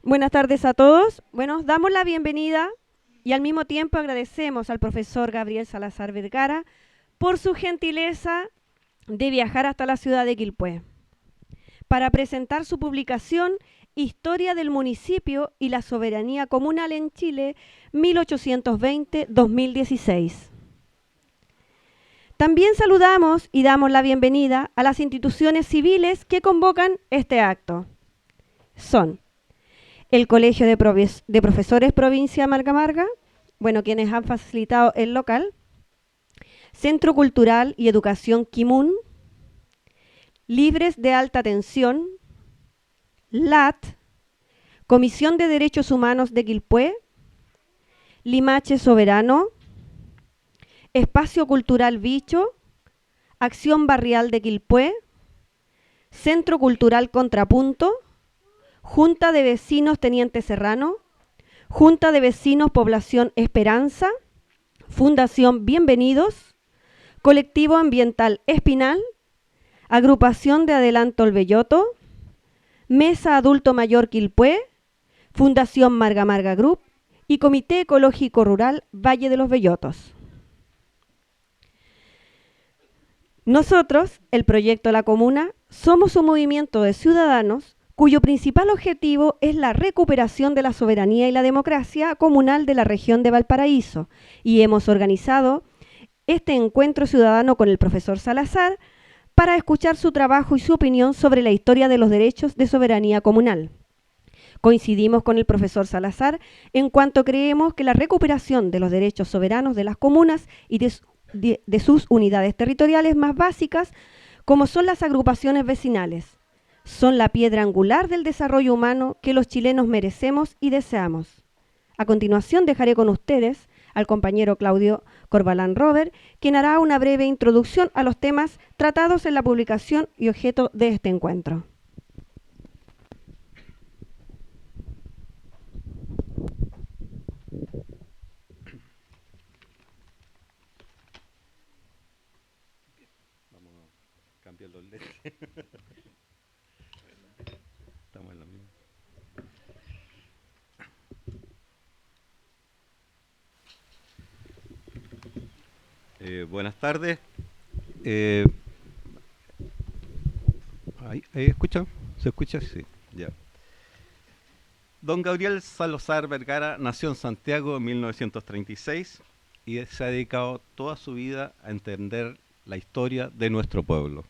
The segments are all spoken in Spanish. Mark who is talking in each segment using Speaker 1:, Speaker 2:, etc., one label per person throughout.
Speaker 1: Buenas tardes a todos. Bueno, damos la bienvenida y al mismo tiempo agradecemos al profesor Gabriel Salazar Vergara por su gentileza de viajar hasta la ciudad de Quilpué para presentar su publicación Historia del municipio y la soberanía comunal en Chile 1820-2016. También saludamos y damos la bienvenida a las instituciones civiles que convocan este acto. Son el Colegio de Profesores Provincia Marga Marga, bueno, quienes han facilitado el local, Centro Cultural y Educación Kimun, Libres de Alta Tensión, LAT, Comisión de Derechos Humanos de Quilpué, Limache Soberano, Espacio Cultural Bicho, Acción Barrial de Quilpué, Centro Cultural Contrapunto, Junta de Vecinos Teniente Serrano, Junta de Vecinos Población Esperanza, Fundación Bienvenidos, Colectivo Ambiental Espinal, Agrupación de Adelanto El Belloto, Mesa Adulto Mayor Quilpué, Fundación Marga Marga Group y Comité Ecológico Rural Valle de los Bellotos. Nosotros, el Proyecto La Comuna, somos un movimiento de ciudadanos cuyo principal objetivo es la recuperación de la soberanía y la democracia comunal de la región de Valparaíso, y hemos organizado este encuentro ciudadano con el profesor Salazar para escuchar su trabajo y su opinión sobre la historia de los derechos de soberanía comunal. Coincidimos con el profesor Salazar en cuanto creemos que la recuperación de los derechos soberanos de las comunas y de sus unidades territoriales más básicas, como son las agrupaciones vecinales, son la piedra angular del desarrollo humano que los chilenos merecemos y deseamos. A continuación dejaré con ustedes al compañero Claudio Corbalán Robert, quien hará una breve introducción a los temas tratados en la publicación y objeto de este encuentro.
Speaker 2: Vamos a cambiar los lentes. Estamos en la misma. Buenas tardes. Eh, ¿Ahí escuchan? ¿Se escucha? Sí, ya. Don Gabriel Salazar Vergara nació en Santiago en 1936 y se ha dedicado toda su vida a entender la historia de nuestro pueblo.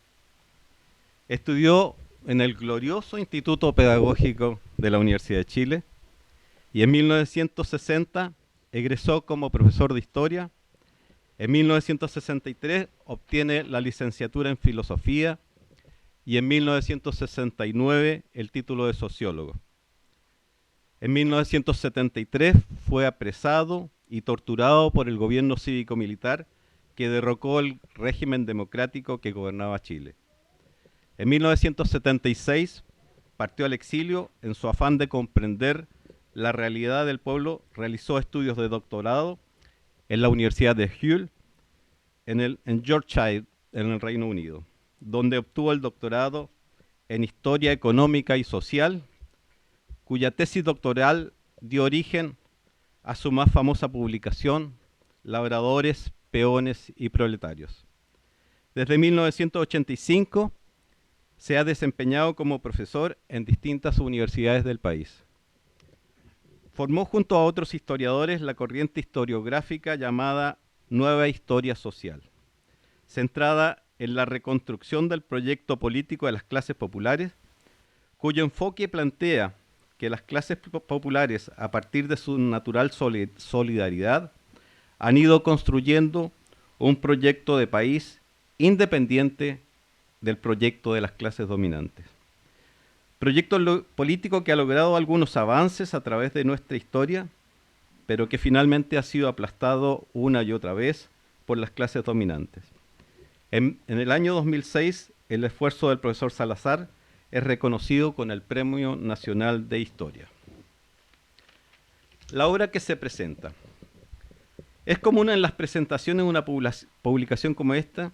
Speaker 2: Estudió en el glorioso Instituto Pedagógico de la Universidad de Chile y en 1960 egresó como profesor de historia. En 1963 obtiene la licenciatura en filosofía y en 1969 el título de sociólogo. En 1973 fue apresado y torturado por el gobierno cívico-militar que derrocó el régimen democrático que gobernaba Chile. En 1976 partió al exilio. En su afán de comprender la realidad del pueblo, realizó estudios de doctorado en la Universidad de Hull, en Yorkshire, en el Reino Unido, donde obtuvo el doctorado en Historia Económica y Social, cuya tesis doctoral dio origen a su más famosa publicación, Labradores, Peones y Proletarios. Desde 1985 se ha desempeñado como profesor en distintas universidades del país. Formó junto a otros historiadores la corriente historiográfica llamada Nueva Historia Social, centrada en la reconstrucción del proyecto político de las clases populares, cuyo enfoque plantea que las clases populares, a partir de su natural solidaridad, han ido construyendo un proyecto de país independiente del proyecto de las clases dominantes. Proyecto político que ha logrado algunos avances a través de nuestra historia, pero que finalmente ha sido aplastado una y otra vez por las clases dominantes. En el año 2006, el esfuerzo del profesor Salazar es reconocido con el Premio Nacional de Historia. La obra que se presenta. Es común en las presentaciones de una publicación como esta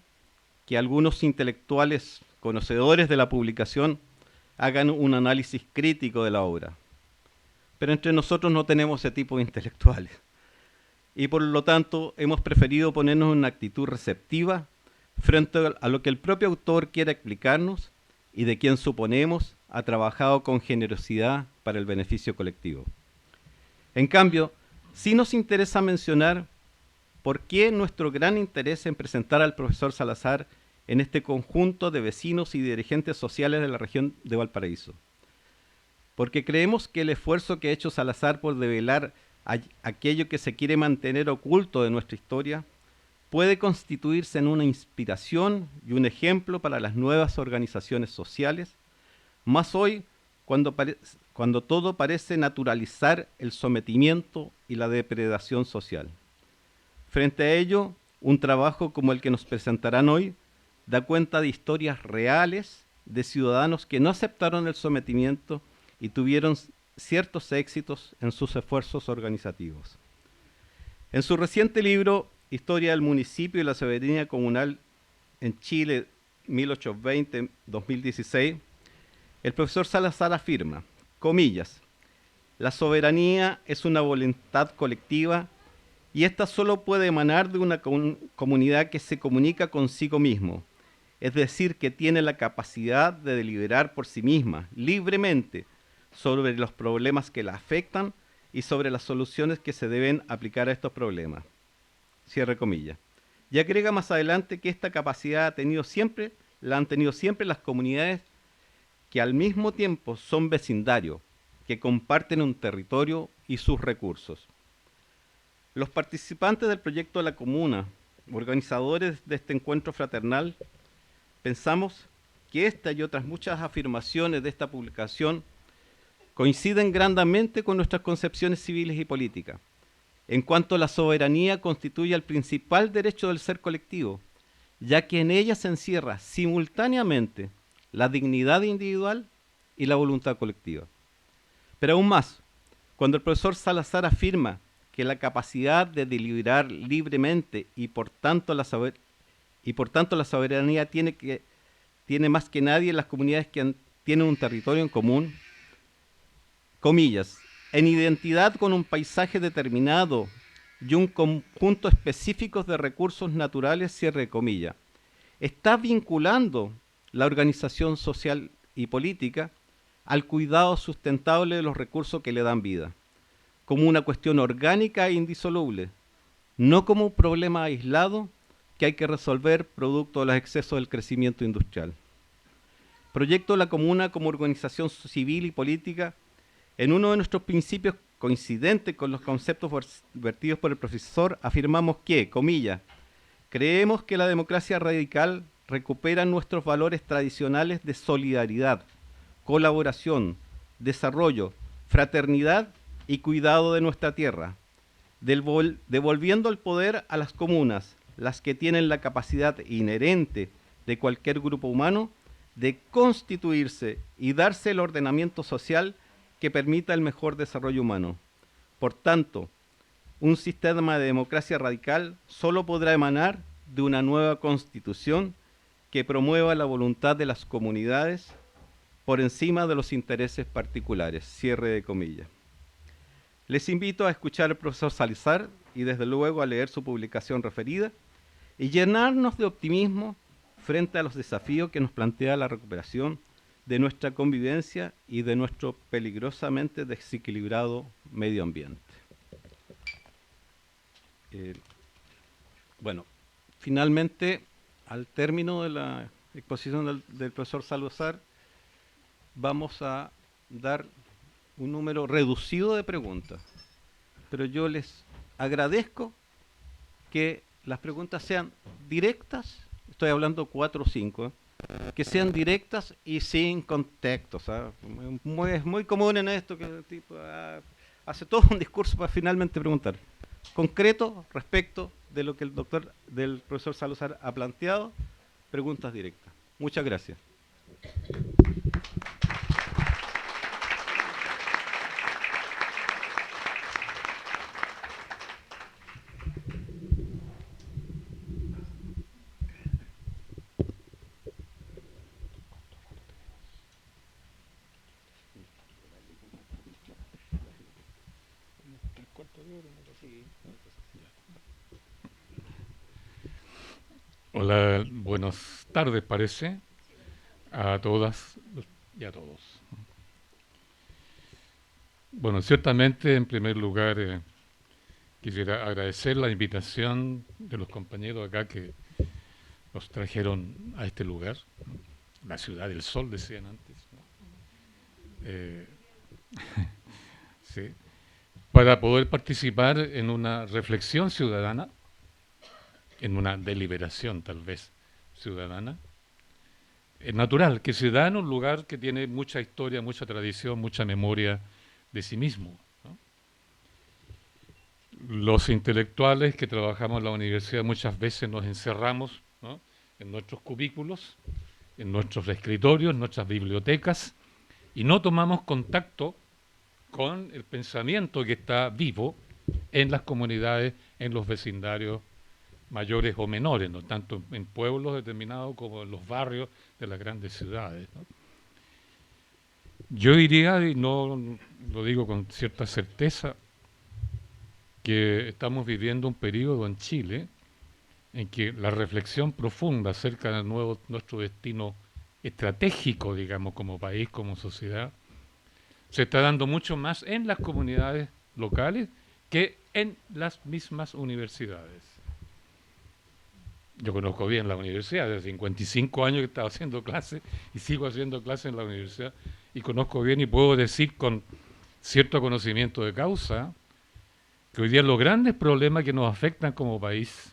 Speaker 2: que algunos intelectuales conocedores de la publicación hagan un análisis crítico de la obra. pero entre nosotros no tenemos ese tipo de intelectuales. Y por lo tanto hemos preferido ponernos en una actitud receptiva frente a lo que el propio autor quiere explicarnos y de quien suponemos ha trabajado con generosidad para el beneficio colectivo. En cambio, sí nos interesa mencionar por qué nuestro gran interés en presentar al profesor Salazar en este conjunto de vecinos y dirigentes sociales de la región de Valparaíso. Porque creemos que el esfuerzo que ha hecho Salazar por develar aquello que se quiere mantener oculto de nuestra historia puede constituirse en una inspiración y un ejemplo para las nuevas organizaciones sociales, más hoy cuando todo parece naturalizar el sometimiento y la depredación social. Frente a ello, un trabajo como el que nos presentarán hoy da cuenta de historias reales de ciudadanos que no aceptaron el sometimiento y tuvieron ciertos éxitos en sus esfuerzos organizativos. En su reciente libro, Historia del municipio y la soberanía comunal en Chile, 1820-2016, el profesor Salazar afirma, comillas, la soberanía es una voluntad colectiva y esta solo puede emanar de una comunidad que se comunica consigo mismo, es decir, que tiene la capacidad de deliberar por sí misma, libremente, sobre los problemas que la afectan y sobre las soluciones que se deben aplicar a estos problemas. Cierre comillas. Y agrega más adelante que esta capacidad la han tenido siempre las comunidades que al mismo tiempo son vecindarios, que comparten un territorio y sus recursos. Los participantes del proyecto de la comuna, organizadores de este encuentro fraternal, pensamos que esta y otras muchas afirmaciones de esta publicación coinciden grandemente con nuestras concepciones civiles y políticas, en cuanto la soberanía constituye el principal derecho del ser colectivo, ya que en ella se encierra simultáneamente la dignidad individual y la voluntad colectiva. Pero aún más, cuando el profesor Salazar afirma que la capacidad de deliberar libremente y por tanto la soberanía tiene más que nadie las comunidades que tienen un territorio en común, comillas, en identidad con un paisaje determinado y un conjunto específico de recursos naturales, cierre comillas, está vinculando la organización social y política al cuidado sustentable de los recursos que le dan vida, como una cuestión orgánica e indisoluble, no como un problema aislado que hay que resolver producto de los excesos del crecimiento industrial. Proyecto de la Comuna como organización civil y política, en uno de nuestros principios coincidentes con los conceptos vertidos por el profesor, afirmamos que, comillas, creemos que la democracia radical recupera nuestros valores tradicionales de solidaridad, colaboración, desarrollo, fraternidad y cuidado de nuestra tierra, devolviendo el poder a las comunas, las que tienen la capacidad inherente de cualquier grupo humano de constituirse y darse el ordenamiento social que permita el mejor desarrollo humano. Por tanto, un sistema de democracia radical solo podrá emanar de una nueva constitución que promueva la voluntad de las comunidades por encima de los intereses particulares. Cierre de comillas. Les invito a escuchar al profesor Salazar y desde luego a leer su publicación referida y llenarnos de optimismo frente a los desafíos que nos plantea la recuperación de nuestra convivencia y de nuestro peligrosamente desequilibrado medio ambiente. Bueno, finalmente, al término de la exposición del profesor Salazar, vamos a dar un número reducido de preguntas, pero yo les agradezco que las preguntas sean directas, estoy hablando 4 o 5, que sean directas y sin contexto. ¿Sabes? Es muy común en esto que el tipo hace todo un discurso para finalmente preguntar. Concreto respecto de lo que del profesor Salazar ha planteado, preguntas directas. Muchas gracias.
Speaker 3: Hola, buenas tardes, parece, a todas y a todos. Bueno, ciertamente, en primer lugar, quisiera agradecer la invitación de los compañeros acá que nos trajeron a este lugar, la ciudad del sol, decían antes, ¿no? Eh, sí, para poder participar en una reflexión ciudadana, en una deliberación tal vez ciudadana. Es natural que se da en un lugar que tiene mucha historia, mucha tradición, mucha memoria de sí mismo, ¿no? Los intelectuales que trabajamos en la universidad muchas veces nos encerramos, ¿no?, en nuestros cubículos, en nuestros escritorios, en nuestras bibliotecas, y no tomamos contacto con el pensamiento que está vivo en las comunidades, en los vecindarios mayores o menores, ¿no?, tanto en pueblos determinados como en los barrios de las grandes ciudades, ¿no? Yo diría, y no lo digo con cierta certeza, que estamos viviendo un periodo en Chile en que la reflexión profunda acerca de nuestro destino estratégico, digamos, como país, como sociedad, se está dando mucho más en las comunidades locales que en las mismas universidades. Yo conozco bien la universidad, desde 55 años que he estado haciendo clases y sigo haciendo clases en la universidad, y conozco bien y puedo decir con cierto conocimiento de causa que hoy día los grandes problemas que nos afectan como país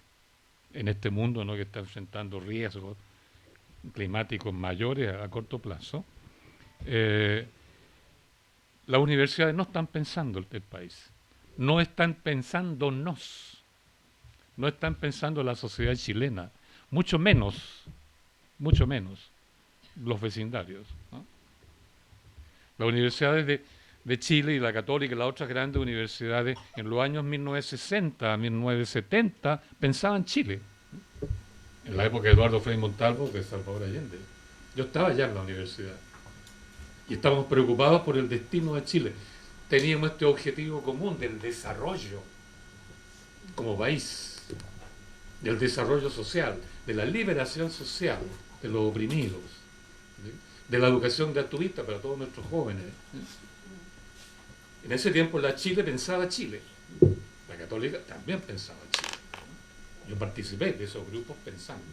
Speaker 3: en este mundo, ¿no?, que está enfrentando riesgos climáticos mayores a corto plazo, eh, las universidades no están pensando el país, no están pensándonos, no están pensando la sociedad chilena, mucho menos los vecindarios, ¿no? Las universidades de Chile y la Católica y las otras grandes universidades en los años 1960 a 1970 pensaban Chile. En la época de Eduardo Frei Montalvo, de Salvador Allende. Yo estaba allá en la universidad y estábamos preocupados por el destino de Chile. Teníamos este objetivo común del desarrollo como país, del desarrollo social, de la liberación social de los oprimidos, ¿sí?, de la educación gratuita para todos nuestros jóvenes. En ese tiempo la Chile pensaba Chile, la Católica también pensaba Chile. Yo participé de esos grupos pensando.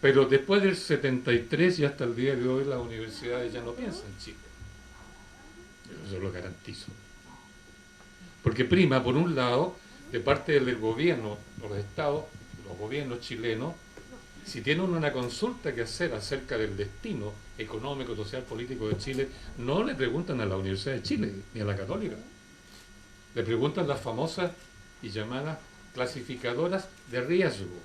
Speaker 3: Pero después del 73 y hasta el día de hoy las universidades ya no piensan en Chile. Eso lo garantizo. Porque prima, por un lado, de parte del gobierno, los estados, los gobiernos chilenos, si tienen una consulta que hacer acerca del destino económico, social, político de Chile, no le preguntan a la Universidad de Chile ni a la Católica. Le preguntan las famosas y llamadas clasificadoras de riesgo,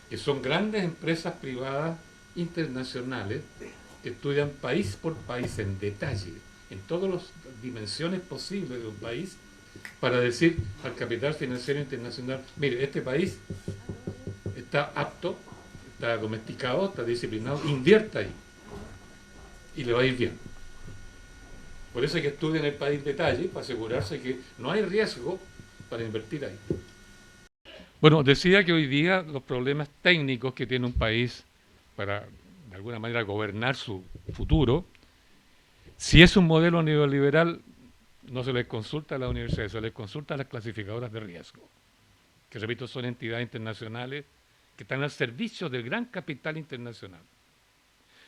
Speaker 3: que son grandes empresas privadas internacionales que estudian país por país en detalle, en todas las dimensiones posibles de un país, para decir al capital financiero internacional: mire, este país está apto, está domesticado, está disciplinado, invierta ahí y le va a ir bien. Por eso hay que estudiar el país detalle, para asegurarse que no hay riesgo para invertir ahí. Bueno, decía que hoy día los problemas técnicos que tiene un país para, de alguna manera, gobernar su futuro, si es un modelo neoliberal, no se les consulta a las universidades, se les consulta a las clasificadoras de riesgo, que, repito, son entidades internacionales que están al servicio del gran capital internacional.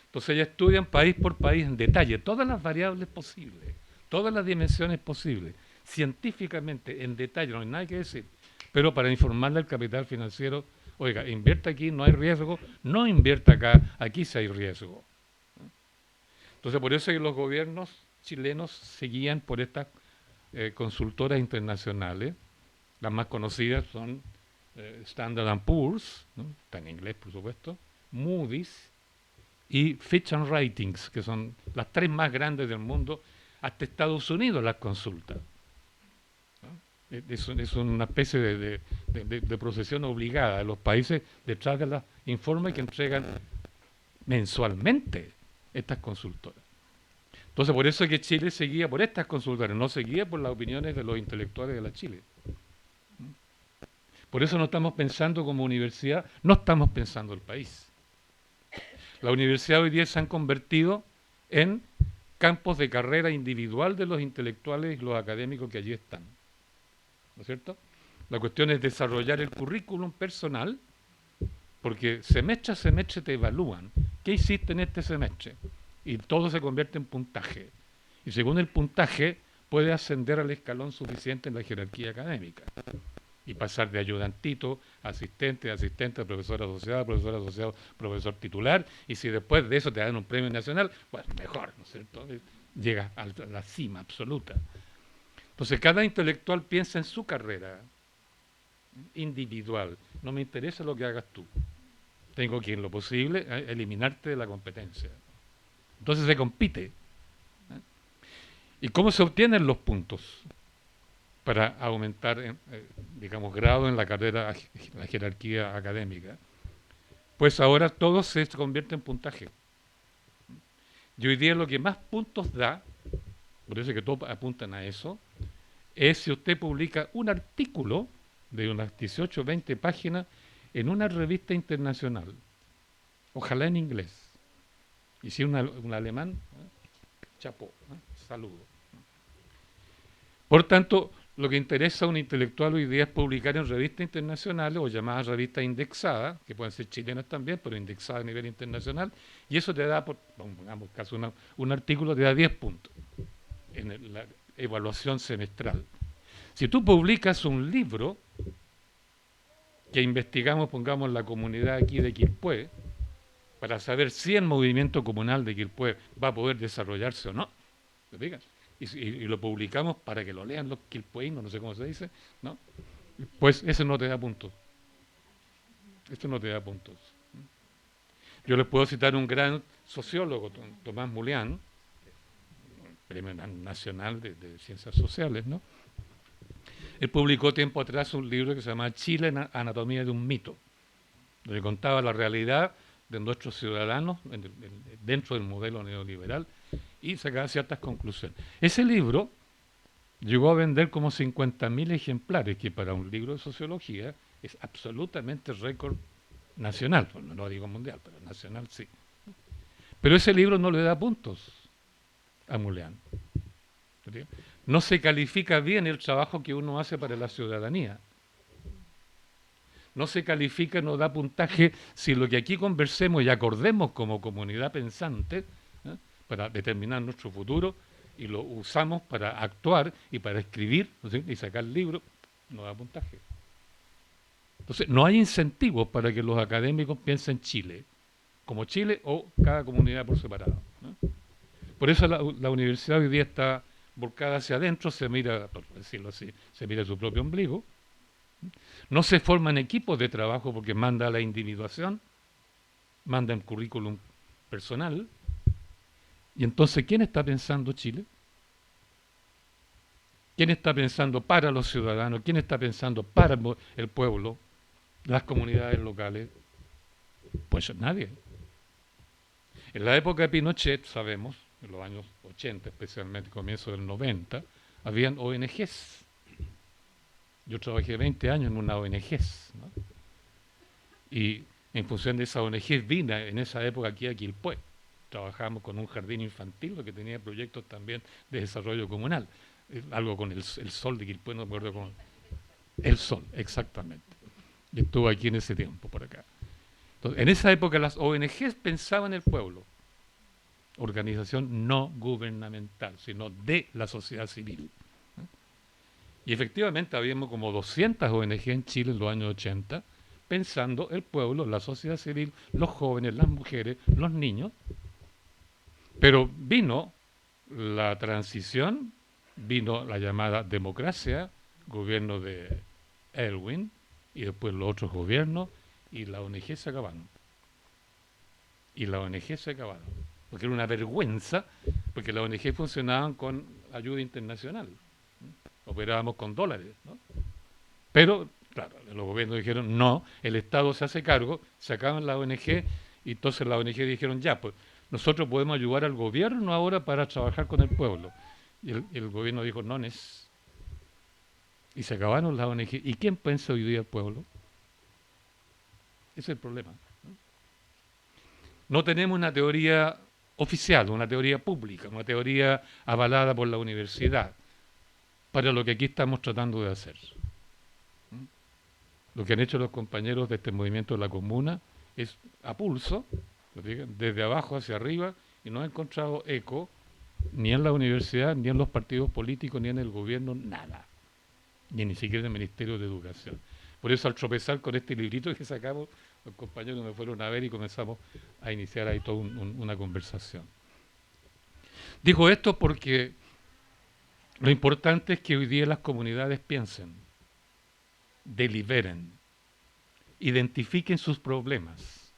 Speaker 3: Entonces ellas estudian país por país en detalle todas las variables posibles, todas las dimensiones posibles, científicamente, en detalle, no hay nada que decir, pero para informarle al capital financiero: oiga, invierta aquí, no hay riesgo, no invierta acá, aquí sí hay riesgo. Entonces por eso es que los gobiernos chilenos se guían por estas consultoras internacionales. Las más conocidas son Standard & Poor's, ¿no?, está en inglés por supuesto, Moody's y Fitch and Ratings, que son las tres más grandes del mundo. Hasta Estados Unidos las consulta, ¿no? Es una especie de procesión obligada de los países detrás de los informes que entregan mensualmente estas consultoras. Entonces por eso es que Chile se guía por estas consultoras, no se guía por las opiniones de los intelectuales de la Chile. Por eso no estamos pensando como universidad, no estamos pensando el país. La universidad hoy día se han convertido en campos de carrera individual de los intelectuales y los académicos que allí están. ¿No es cierto? La cuestión es desarrollar el currículum personal, porque semestre a semestre te evalúan. ¿Qué hiciste en este semestre? Y todo se convierte en puntaje. Y según el puntaje, puede ascender al escalón suficiente en la jerarquía académica. Y pasar de ayudantito, asistente, profesor asociado, profesor titular. Y si después de eso te dan un premio nacional, pues mejor, ¿no es cierto? Llega a la cima absoluta. Entonces cada intelectual piensa en su carrera individual. No me interesa lo que hagas tú. Tengo que, en lo posible, eliminarte de la competencia. Entonces se compite. ¿Y cómo se obtienen los puntos para aumentar, digamos, grado en la carrera, la jerarquía académica? Pues ahora todo se convierte en puntaje. Y hoy día lo que más puntos da, por eso es que todos apuntan a eso, es si usted publica un artículo de unas 18 o 20 páginas en una revista internacional, ojalá en inglés. Y si un alemán, chapó, saludo. Por tanto, lo que interesa a un intelectual hoy día es publicar en revistas internacionales o llamadas revistas indexadas, que pueden ser chilenas también, pero indexadas a nivel internacional, y eso te da, pongamos caso, un artículo te da 10 puntos en la evaluación semestral. Si tú publicas un libro que investigamos, pongamos, la comunidad aquí de Quilpué, para saber si el movimiento comunal de Quilpué va a poder desarrollarse o no, ¿te fijas? Y lo publicamos para que lo lean los quilpueínos, no sé cómo se dice, ¿no? Pues eso no te da puntos. Esto no te da puntos. Yo les puedo citar un gran sociólogo, Tomás Mulián, Premio Nacional de Ciencias Sociales, ¿no? Él publicó tiempo atrás un libro que se llama Chile, anatomía de un mito, donde contaba la realidad de nuestros ciudadanos dentro del modelo neoliberal y sacaba ciertas conclusiones. Ese libro llegó a vender como 50.000 ejemplares, que para un libro de sociología es absolutamente récord nacional, no digo mundial, pero nacional sí. Pero ese libro no le da puntos a Mulián. No se califica bien el trabajo que uno hace para la ciudadanía. No se califica, no da puntaje si lo que aquí conversemos y acordemos como comunidad pensante, para determinar nuestro futuro, y lo usamos para actuar y para escribir, ¿no es cierto?, y sacar libros, no da puntaje. Entonces, no hay incentivos para que los académicos piensen Chile, como Chile o cada comunidad por separado, ¿no? Por eso la universidad hoy día está volcada hacia adentro, se mira, por decirlo así, se mira su propio ombligo. No se forman equipos de trabajo porque manda la individuación, manda el currículum personal. Y entonces, ¿quién está pensando Chile? ¿Quién está pensando para los ciudadanos? ¿Quién está pensando para el pueblo, las comunidades locales? Pues nadie. En la época de Pinochet, sabemos, en los años 80, especialmente comienzo del 90, habían ONGs. Yo trabajé 20 años en una ONG, ¿no? Y en función de esa ONG vine en esa época aquí a Quilpué. Trabajamos con un jardín infantil que tenía proyectos también de desarrollo comunal. Algo con el Sol de Quilpué, no me acuerdo cómo. El Sol, exactamente. Y estuve aquí en ese tiempo, por acá. Entonces, en esa época las ONGs pensaban en el pueblo. Organización no gubernamental, sino de la sociedad civil. Y efectivamente habíamos como 200 ONG en Chile en los años 80, pensando el pueblo, la sociedad civil, los jóvenes, las mujeres, los niños. Pero vino la transición, vino la llamada democracia, gobierno de Elwin, y después los otros gobiernos, y la ONG se acabaron. Porque era una vergüenza, porque las ONG funcionaban con ayuda internacional. Operábamos con dólares, ¿no? Pero, claro, los gobiernos dijeron, no, el Estado se hace cargo, se acaban las ONG, y entonces las ONG dijeron, ya, pues nosotros podemos ayudar al gobierno ahora para trabajar con el pueblo. Y el gobierno dijo, no, y se acabaron las ONG. ¿Y quién piensa hoy día el pueblo? Ese es el problema. No tenemos una teoría oficial, una teoría pública, una teoría avalada por la universidad para lo que aquí estamos tratando de hacer. Lo que han hecho los compañeros de este movimiento de la comuna es a pulso, desde abajo hacia arriba, y no ha encontrado eco ni en la universidad, ni en los partidos políticos, ni en el gobierno, nada. Ni siquiera en el Ministerio de Educación. Por eso al tropezar con este librito que sacamos, los compañeros me fueron a ver y comenzamos a iniciar ahí toda una conversación. Digo esto porque lo importante es que hoy día las comunidades piensen, deliberen, identifiquen sus problemas,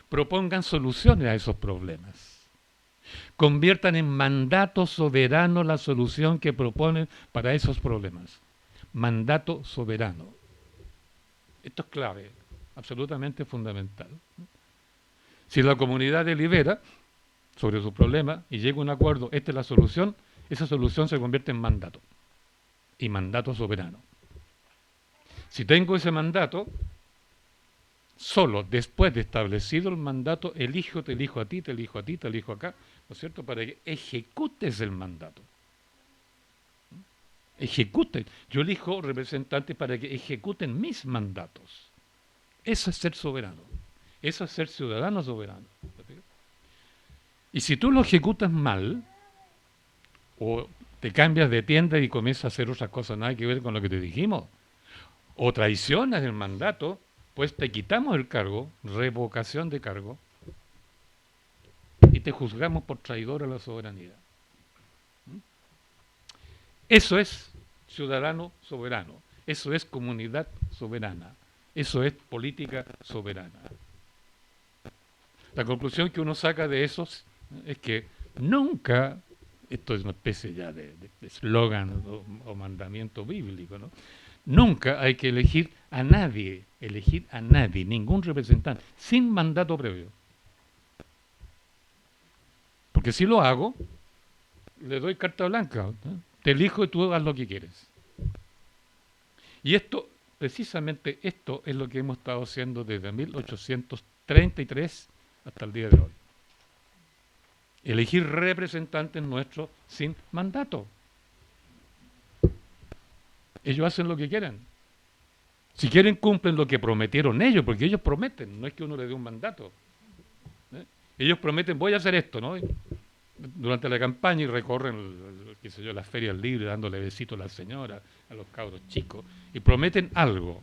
Speaker 3: propongan soluciones a esos problemas, conviertan en mandato soberano la solución que proponen para esos problemas. Mandato soberano. Esto es clave, absolutamente fundamental. Si la comunidad delibera sobre sus problemas y llega a un acuerdo, esta es la solución, esa solución se convierte en mandato, y mandato soberano. Si tengo ese mandato, solo después de establecido el mandato, te elijo a ti, te elijo a ti, te elijo acá, ¿no es cierto?, para que ejecutes el mandato. Ejecuten. Yo elijo representantes para que ejecuten mis mandatos. Eso es ser soberano. Eso es ser ciudadano soberano. Y si tú lo ejecutas mal, o te cambias de tienda y comienzas a hacer otras cosas nada que ver con lo que te dijimos, o traicionas el mandato, pues te quitamos el cargo, revocación de cargo, y te juzgamos por traidor a la soberanía. Eso es ciudadano soberano, eso es comunidad soberana, eso es política soberana. La conclusión que uno saca de eso es que nunca, esto es una especie ya de eslogan o mandamiento bíblico, ¿no? Nunca hay que elegir a nadie, ningún representante, sin mandato previo. Porque si lo hago, le doy carta blanca, ¿no? Te elijo y tú haz lo que quieres. Y esto, precisamente esto es lo que hemos estado haciendo desde 1833 hasta el día de hoy. Elegir representantes nuestros sin mandato. Ellos hacen lo que quieren. Si quieren, cumplen lo que prometieron ellos, porque ellos prometen, no es que uno le dé un mandato. Ellos prometen, voy a hacer esto, ¿no? Durante la campaña y recorren, qué sé yo, las ferias libres, dándole besitos a la señora, a los cabros chicos, y prometen algo.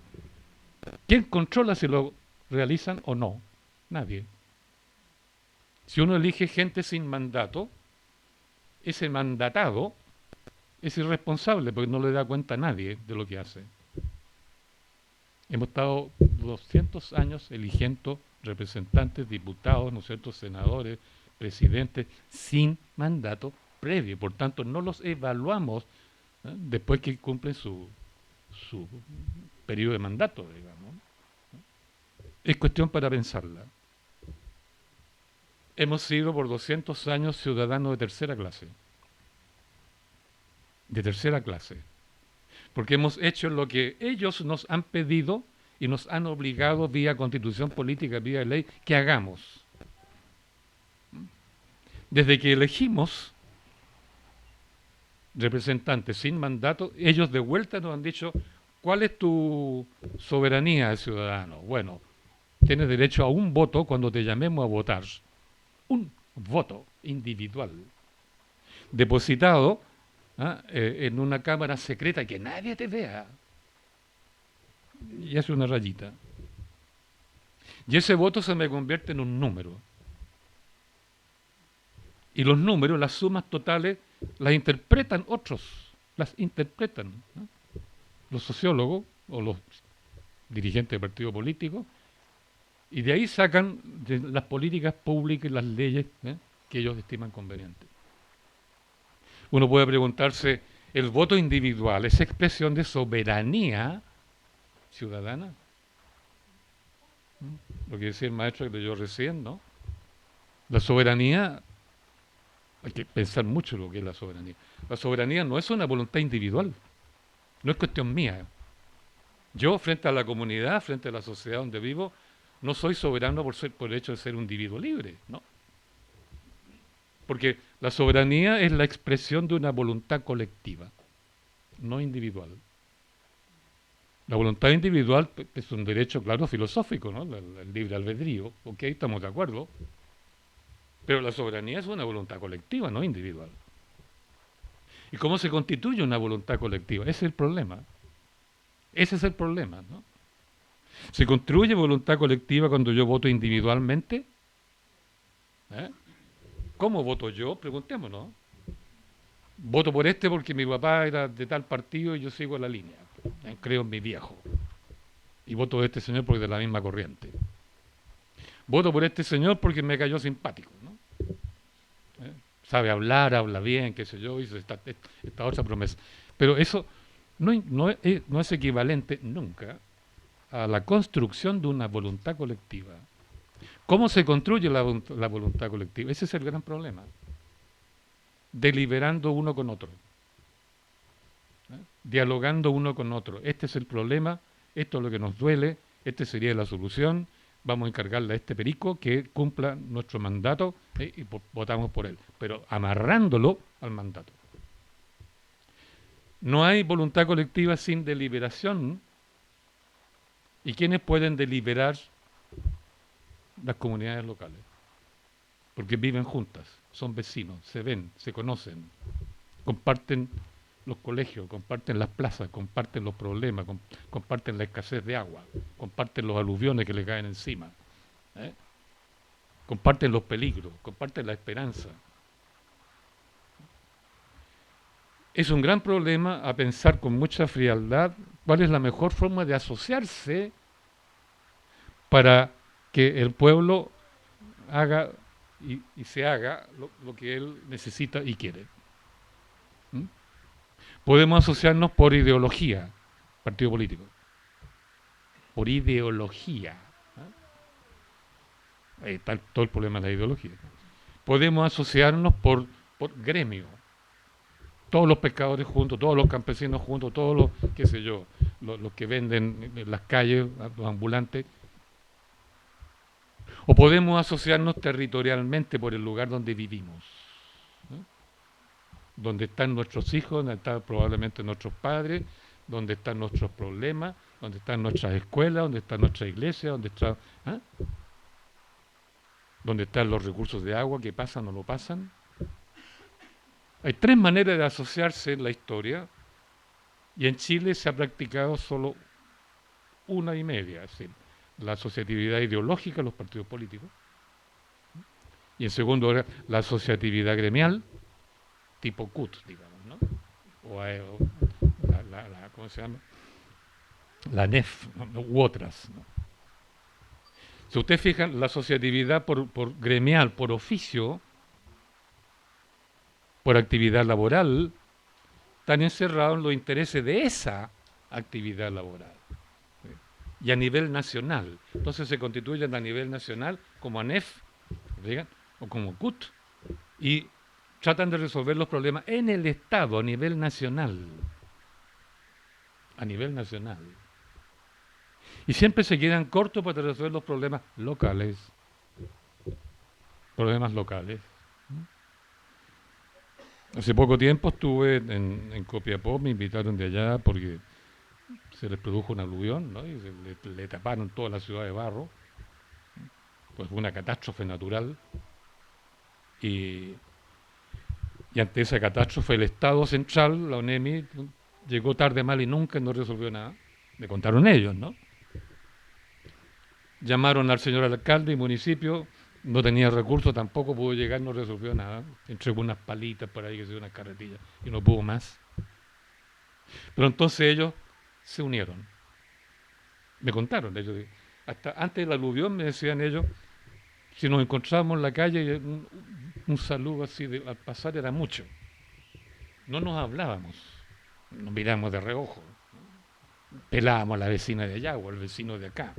Speaker 3: ¿Quién controla si lo realizan o no? Nadie. Si uno elige gente sin mandato, ese mandatado es irresponsable porque no le da cuenta a nadie de lo que hace. Hemos estado 200 años eligiendo representantes, diputados, ¿no es cierto?, senadores, presidentes, sin mandato previo. Por tanto, no los evaluamos después que cumplen su periodo de mandato, digamos. Es cuestión para pensarla. Hemos sido por 200 años ciudadanos de tercera clase. De tercera clase. Porque hemos hecho lo que ellos nos han pedido y nos han obligado vía constitución política, vía ley, que hagamos. Desde que elegimos representantes sin mandato, ellos de vuelta nos han dicho, ¿cuál es tu soberanía de ciudadano? Bueno, tienes derecho a un voto cuando te llamemos a votar. Un voto individual, depositado en una cámara secreta que nadie te vea. Y hace una rayita. Y ese voto se me convierte en un número. Y los números, las sumas totales, las interpretan otros. Las interpretan, ¿no? Los sociólogos o los dirigentes de partido político. Y de ahí sacan de las políticas públicas y las leyes que ellos estiman convenientes. Uno puede preguntarse, ¿el voto individual es expresión de soberanía ciudadana? Lo que decía el maestro que leyó recién, ¿no? La soberanía, hay que pensar mucho lo que es la soberanía. La soberanía no es una voluntad individual. No es cuestión mía. Yo, frente a la comunidad, frente a la sociedad donde vivo, no soy soberano por el hecho de ser un individuo libre, ¿no? Porque la soberanía es la expresión de una voluntad colectiva, no individual. La voluntad individual es un derecho, claro, filosófico, ¿no? El libre albedrío, ok, estamos de acuerdo. Pero la soberanía es una voluntad colectiva, no individual. ¿Y cómo se constituye una voluntad colectiva? Ese es el problema. Ese es el problema, ¿no? ¿Se construye voluntad colectiva cuando yo voto individualmente? ¿Eh? ¿Cómo voto yo? Preguntémonos. Voto por este porque mi papá era de tal partido y yo sigo la línea. Creo en mi viejo. Y voto por este señor porque es de la misma corriente. Voto por este señor porque me cayó simpático, ¿no? Sabe hablar, habla bien, qué sé yo, hizo esta otra promesa. Pero eso no es equivalente nunca a la construcción de una voluntad colectiva. ¿Cómo se construye la voluntad colectiva? Ese es el gran problema. Deliberando uno con otro. Dialogando uno con otro. Este es el problema, esto es lo que nos duele, esta sería la solución. Vamos a encargarle a este perico que cumpla nuestro mandato y votamos por él, pero amarrándolo al mandato. No hay voluntad colectiva sin deliberación. ¿Y quiénes pueden deliberar? Las comunidades locales, porque viven juntas, son vecinos, se ven, se conocen, comparten los colegios, comparten las plazas, comparten los problemas, comparten la escasez de agua, comparten los aluviones que le caen encima, comparten los peligros, comparten la esperanza. Es un gran problema a pensar con mucha frialdad cuál es la mejor forma de asociarse para que el pueblo haga y se haga lo que él necesita y quiere. ¿Mm? Podemos asociarnos por ideología, partido político, por ideología. Ahí está todo el problema de la ideología. Podemos asociarnos por gremio, todos los pescadores juntos, todos los campesinos juntos, todos los, qué sé yo, los que venden en las calles, los ambulantes. O podemos asociarnos territorialmente por el lugar donde vivimos, ¿no? Donde están nuestros hijos, donde están probablemente nuestros padres, donde están nuestros problemas, donde están nuestras escuelas, donde está nuestra iglesia, donde están los recursos de agua que pasan o no pasan. Hay tres maneras de asociarse en la historia y en Chile se ha practicado solo una y media, es decir, la asociatividad ideológica, los partidos políticos, y en segundo lugar la asociatividad gremial, tipo CUT, digamos, ¿no? O ¿cómo se llama? La NEF, ¿no? U otras, ¿no? Si ustedes fijan, la asociatividad por gremial, por oficio, por actividad laboral, están encerrados en los intereses de esa actividad laboral. Y a nivel nacional. Entonces se constituyen a nivel nacional como ANEF, ¿digan? O como CUT, y tratan de resolver los problemas en el Estado, a nivel nacional. A nivel nacional. Y siempre se quedan cortos para resolver los problemas locales. Problemas locales. Hace poco tiempo estuve en Copiapó, me invitaron de allá porque se les produjo un aluvión, ¿no? Y le taparon toda la ciudad de barro. Pues fue una catástrofe natural. Y ante esa catástrofe el Estado Central, la ONEMI, llegó tarde, mal y nunca, no resolvió nada. Me contaron ellos, ¿no? Llamaron al señor alcalde y municipio, no tenía recursos, tampoco pudo llegar, no resolvió nada. Entregó unas palitas por ahí, que se dio unas carretillas, y no pudo más. Pero entonces ellos se unieron. Me contaron, ellos, hasta antes del aluvión me decían ellos, si nos encontrábamos en la calle, un saludo así al pasar era mucho. No nos hablábamos, nos mirábamos de reojo, pelábamos a la vecina de allá o al vecino de acá.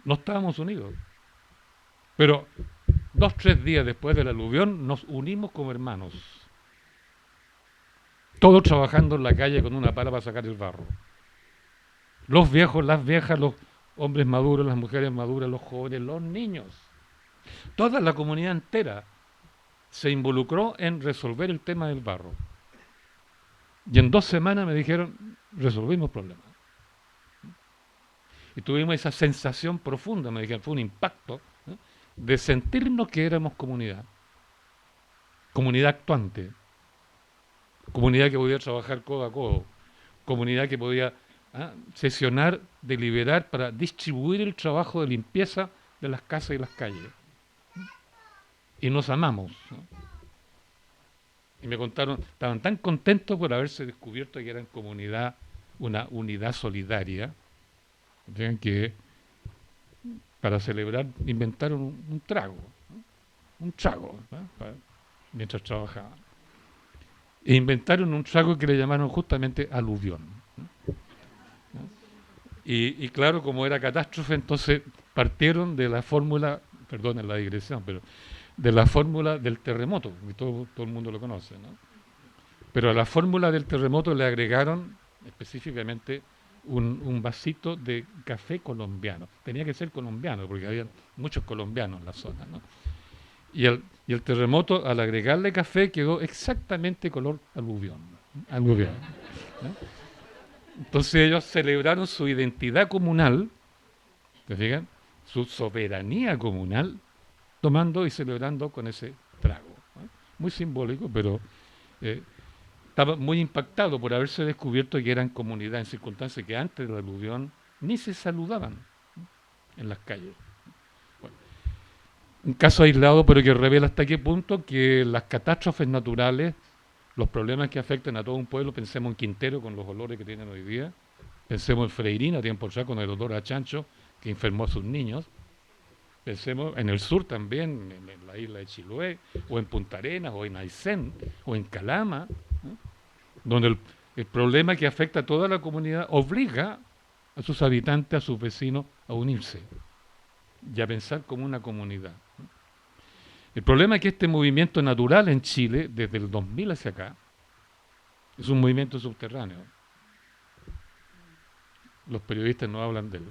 Speaker 3: No estábamos unidos. Pero 2 o 3 días después del aluvión nos unimos como hermanos. todos trabajando en la calle con una pala para sacar el barro. Los viejos, las viejas, los hombres maduros, las mujeres maduras, los jóvenes, los niños. Toda la comunidad entera se involucró en resolver el tema del barro. Y en 2 semanas me dijeron, resolvimos el problema. Y tuvimos esa sensación profunda, me dijeron, fue un impacto, ¿eh?, de sentirnos que éramos comunidad. Comunidad actuante. Comunidad que podía trabajar codo a codo. Comunidad que podía sesionar, deliberar para distribuir el trabajo de limpieza de las casas y las calles. Y nos amamos, ¿no? Y me contaron, estaban tan contentos por haberse descubierto que eran comunidad, una unidad solidaria, que para celebrar inventaron un trago, ¿no? Un trago, ¿no?, mientras trabajaban. E inventaron un trago que le llamaron justamente aluvión, ¿no? Y claro, como era catástrofe, entonces partieron de la fórmula, perdonen la digresión, pero de la fórmula del terremoto, que todo el mundo lo conoce, ¿no? Pero a la fórmula del terremoto le agregaron específicamente un vasito de café colombiano. Tenía que ser colombiano, porque había muchos colombianos en la zona, ¿no? Y el terremoto, al agregarle café, quedó exactamente color aluvión, ¿no? Entonces ellos celebraron su identidad comunal, ¿te fijan?, su soberanía comunal, tomando y celebrando con ese trago, ¿no? Muy simbólico, pero estaba muy impactado por haberse descubierto que eran comunidad en circunstancias que antes de la aluvión ni se saludaban, ¿no?, en las calles. Bueno, un caso aislado, pero que revela hasta qué punto que las catástrofes naturales, los problemas que afectan a todo un pueblo, pensemos en Quintero con los olores que tienen hoy día, pensemos en Freirina, tiempo atrás, con el olor a chancho que enfermó a sus niños, pensemos en el sur también, en la isla de Chiloé, o en Punta Arenas, o en Aysén, o en Calama, ¿no?, donde el problema que afecta a toda la comunidad obliga a sus habitantes, a sus vecinos, a unirse y a pensar como una comunidad, ¿no? El problema es que este movimiento natural en Chile, desde el 2000 hacia acá, es un movimiento subterráneo. Los periodistas no hablan de él.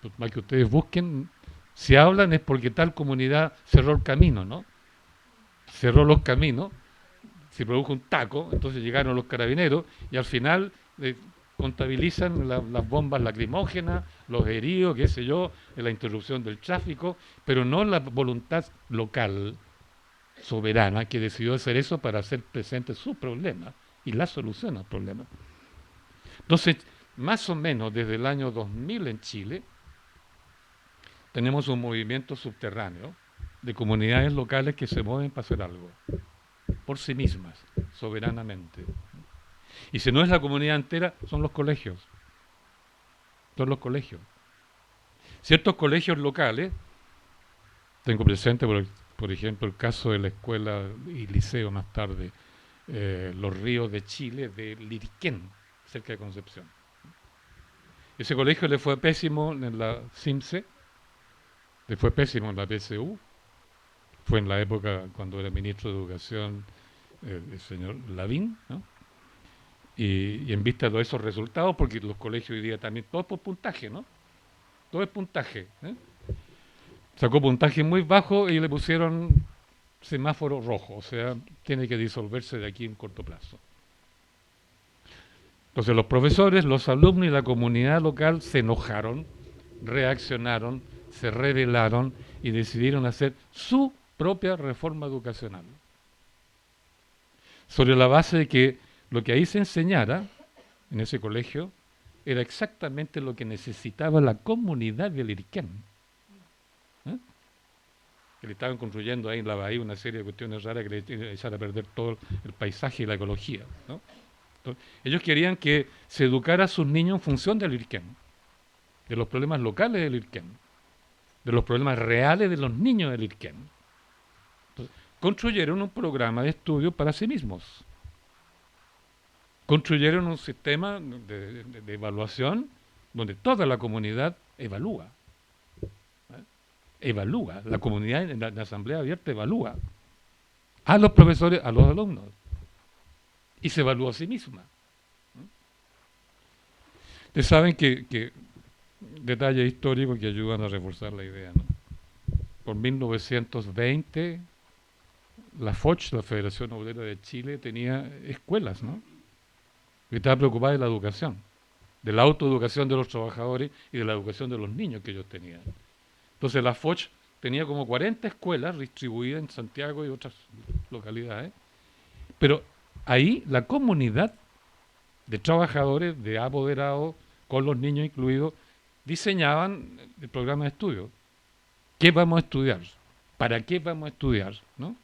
Speaker 3: Por más que ustedes busquen, si hablan es porque tal comunidad cerró el camino, ¿no? Cerró los caminos, se produjo un taco, entonces llegaron los carabineros y al final contabilizan las bombas lacrimógenas, los heridos, qué sé yo, la interrupción del tráfico, pero no la voluntad local, soberana, que decidió hacer eso para hacer presente sus problemas y la solución al problema. Entonces, más o menos desde el año 2000 en Chile, tenemos un movimiento subterráneo de comunidades locales que se mueven para hacer algo, por sí mismas, soberanamente. Y si no es la comunidad entera, son los colegios. Son los colegios. Ciertos colegios locales, tengo presente, por ejemplo, el caso de la escuela y liceo más tarde, Los Ríos de Chile, de Liriquén, cerca de Concepción. Ese colegio le fue pésimo en la CIMSE, le fue pésimo en la PSU, fue en la época cuando era ministro de Educación el señor Lavín, ¿no? Y en vista de esos resultados, porque los colegios hoy día también, todo es por puntaje, ¿no? Todo es puntaje, ¿eh? Sacó puntaje muy bajo y le pusieron semáforo rojo, o sea, tiene que disolverse de aquí en corto plazo. Entonces los profesores, los alumnos y la comunidad local se enojaron, reaccionaron, se rebelaron y decidieron hacer su propia reforma educacional. Sobre la base de que lo que ahí se enseñara, en ese colegio, era exactamente lo que necesitaba la comunidad de Liriquén. Que le estaban construyendo ahí en la bahía una serie de cuestiones raras que le echaron a perder todo el paisaje y la ecología, ¿no? Entonces, ellos querían que se educara a sus niños en función del Liriquén, de los problemas locales del Liriquén, de los problemas reales de los niños del Liriquén. Entonces, construyeron un programa de estudio para sí mismos. Construyeron un sistema de evaluación donde toda la comunidad evalúa. Evalúa, la comunidad en la asamblea abierta evalúa a los profesores, a los alumnos. y se evalúa a sí misma. Ustedes saben que detalles históricos que ayudan a reforzar la idea, ¿no? Por 1920, la FOCH, la Federación Obrera de Chile, tenía escuelas, ¿no? Y estaba preocupada de la educación, de la autoeducación de los trabajadores y de la educación de los niños que ellos tenían. Entonces la FOCH tenía como 40 escuelas distribuidas en Santiago y otras localidades, pero ahí la comunidad de trabajadores, de apoderados, con los niños incluidos, diseñaban el programa de estudio. ¿Qué vamos a estudiar? ¿Para qué vamos a estudiar? ¿No?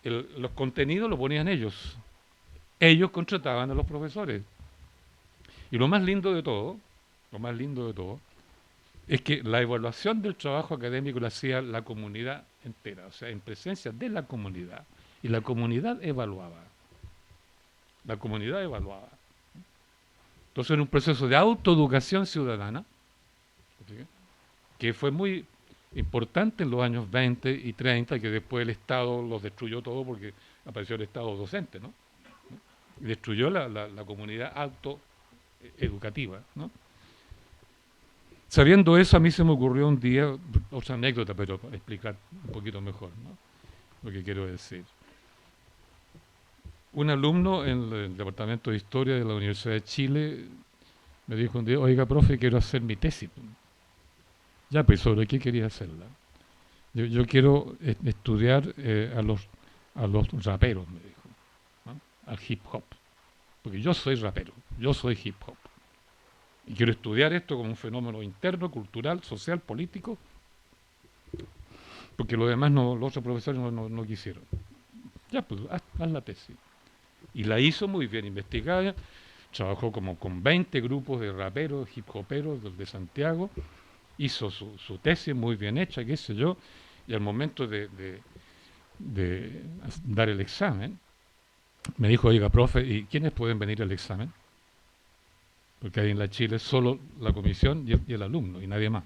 Speaker 3: Los contenidos los ponían ellos. Ellos contrataban a los profesores. Y lo más lindo de todo, es que la evaluación del trabajo académico la hacía la comunidad entera, o sea, en presencia de la comunidad. Y la comunidad evaluaba. La comunidad evaluaba. Entonces era un proceso de autoeducación ciudadana, ¿sí?, que fue muy importante en los años 20 y 30, que después el Estado los destruyó todo porque apareció el Estado docente, ¿no? Y destruyó la comunidad autoeducativa, ¿no? Sabiendo eso, a mí se me ocurrió un día, otra anécdota, pero para explicar un poquito mejor, ¿no?, lo que quiero decir. Un alumno en el Departamento de Historia de la Universidad de Chile me dijo un día: oiga, profe, quiero hacer mi tesis. Ya, pues, ¿sobre qué quería hacerla? Yo quiero estudiar a los raperos, me dijo, ¿no?, al hip hop. Porque yo soy rapero, yo soy hip hop. Y quiero estudiar esto como un fenómeno interno, cultural, social, político, porque los demás, los otros profesores no quisieron. Ya, pues, haz la tesis. Y la hizo muy bien investigada, trabajó como con 20 grupos de raperos, hip hoperos de Santiago, hizo su tesis muy bien hecha, qué sé yo, y al momento de dar el examen, me dijo: oiga, profe, ¿y quiénes pueden venir al examen? Porque ahí en la Chile solo la comisión y el alumno, y nadie más.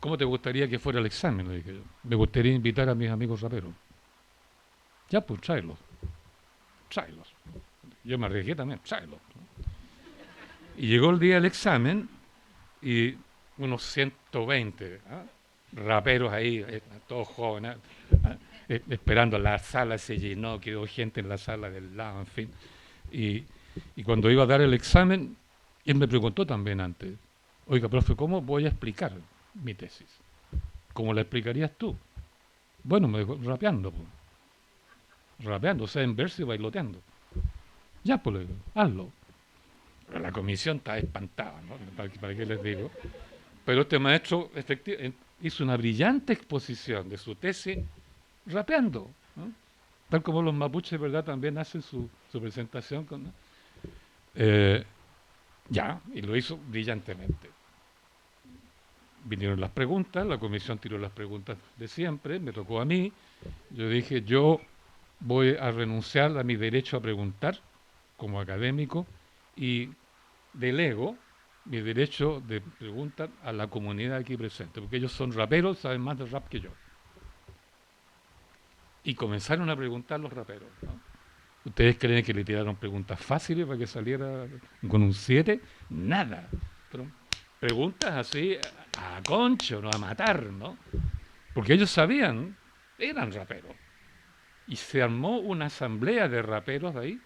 Speaker 3: ¿Cómo te gustaría que fuera el examen?, le dije yo. Me gustaría invitar a mis amigos raperos. Ya, pues, tráelos. Yo me arriesgué también, tráelos. Y llegó el día del examen y unos 120 raperos ahí, todos jóvenes, esperando. La sala se llenó, quedó gente en la sala del lado, en fin. Y cuando iba a dar el examen, él me preguntó también antes: oiga, profe, ¿cómo voy a explicar mi tesis? ¿Cómo la explicarías tú? Bueno, me dijo: rapeando, pues. Rapeando, o sea, en verso y bailoteando. Ya, pues, le digo, hazlo. Pero la comisión está espantada, ¿no? ¿Para qué les digo? Pero este maestro hizo una brillante exposición de su tesis rapeando, ¿no? Tal como los mapuches, ¿verdad?, también hacen su presentación. ¿No? Ya, y lo hizo brillantemente. Vinieron las preguntas, la comisión tiró las preguntas de siempre, me tocó a mí. Yo dije: yo voy a renunciar a mi derecho a preguntar como académico y delego mi derecho de preguntar a la comunidad aquí presente, porque ellos son raperos, saben más de rap que yo. Y comenzaron a preguntar los raperos, ¿no? ¿Ustedes creen que le tiraron preguntas fáciles para que saliera con un 7? Nada. Pero preguntas así a concho, ¿no?, a matar, ¿no? Porque ellos sabían, eran raperos. Y se armó una asamblea de raperos de ahí,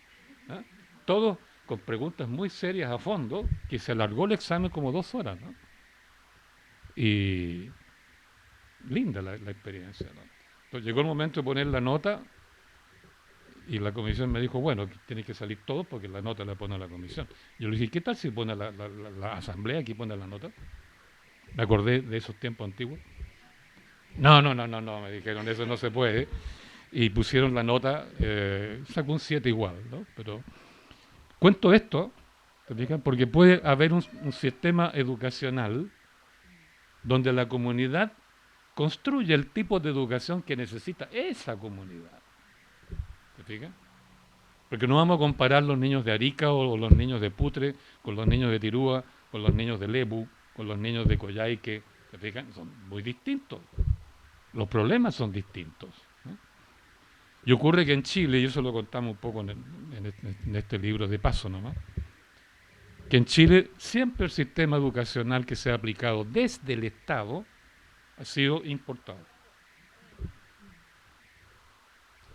Speaker 3: ¿no?, todos con preguntas muy serias a fondo, que se alargó el examen como 2 horas, ¿no? Y linda la experiencia, ¿no? Entonces llegó el momento de poner la nota y la comisión me dijo: bueno, tiene que salir todo porque la nota la pone la comisión. Yo le dije: ¿qué tal si pone la asamblea, aquí pone la nota? Me acordé de esos tiempos antiguos. No, me dijeron, eso no se puede. Y pusieron la nota, sacó un 7 igual, ¿no? Pero cuento esto, ¿te fijas?, porque puede haber un sistema educacional donde la comunidad construye el tipo de educación que necesita esa comunidad. ¿Te fijas? Porque no vamos a comparar los niños de Arica o los niños de Putre con los niños de Tirúa, con los niños de Lebu, con los niños de Coyhaique. ¿Te fijas? Son muy distintos. Los problemas son distintos, ¿no? Y ocurre que en Chile, y eso lo contamos un poco en este libro de paso nomás, que en Chile siempre el sistema educacional que se ha aplicado desde el Estado ha sido importado.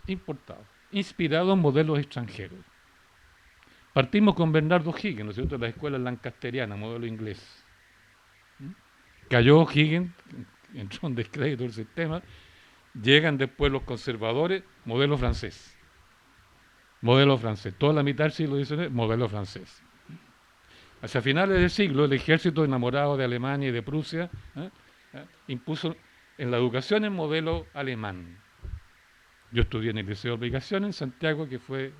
Speaker 3: Importado. Inspirado en modelos extranjeros. Partimos con Bernardo Higgins, ¿no es cierto?, la escuela lancasteriana, modelo inglés. Cayó Higgins, entró en descrédito del sistema, llegan después los conservadores, modelo francés. Modelo francés. Toda la mitad del siglo XIX, modelo francés. Hacia finales del siglo, el ejército enamorado de Alemania y de Prusia impuso en la educación el modelo alemán. Yo estudié en el Liceo de Obligación en Santiago, que fue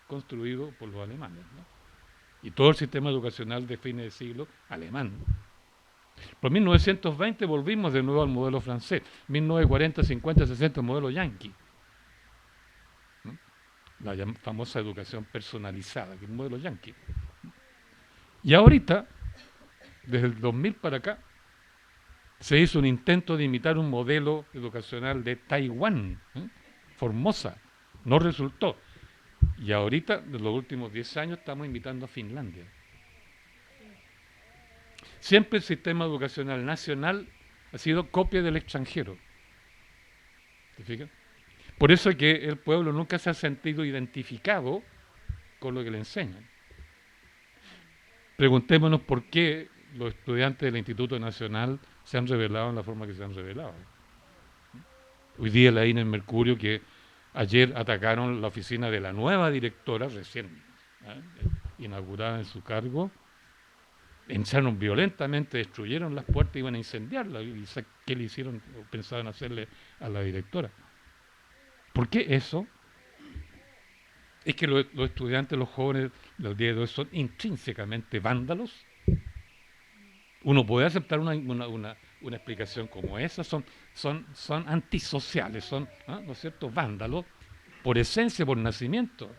Speaker 3: construido por los alemanes, ¿no? Y todo el sistema educacional de fines de siglo alemán. Por 1920 volvimos de nuevo al modelo francés. 1940, 50, 60, modelo yanqui. ¿No? La famosa educación personalizada, que es un modelo yanqui. Y ahorita, desde el 2000 para acá, se hizo un intento de imitar un modelo educacional de Taiwán, Formosa. No resultó. Y ahorita, en los últimos 10 años, estamos imitando a Finlandia. Siempre el sistema educacional nacional ha sido copia del extranjero. ¿Te fijas? Por eso es que el pueblo nunca se ha sentido identificado con lo que le enseñan. Preguntémonos por qué los estudiantes del Instituto Nacional se han revelado en la forma que se han revelado. Hoy día leí en el Mercurio que ayer atacaron la oficina de la nueva directora, recién inaugurada en su cargo, entraron violentamente, destruyeron las puertas y iban a incendiarla. ¿Qué le hicieron o pensaban hacerle a la directora? ¿Por qué eso? Es que los estudiantes, los jóvenes del día de hoy son intrínsecamente vándalos. Uno puede aceptar una explicación como esa, son antisociales, son, ¿no es cierto?, vándalos, por esencia, por nacimiento.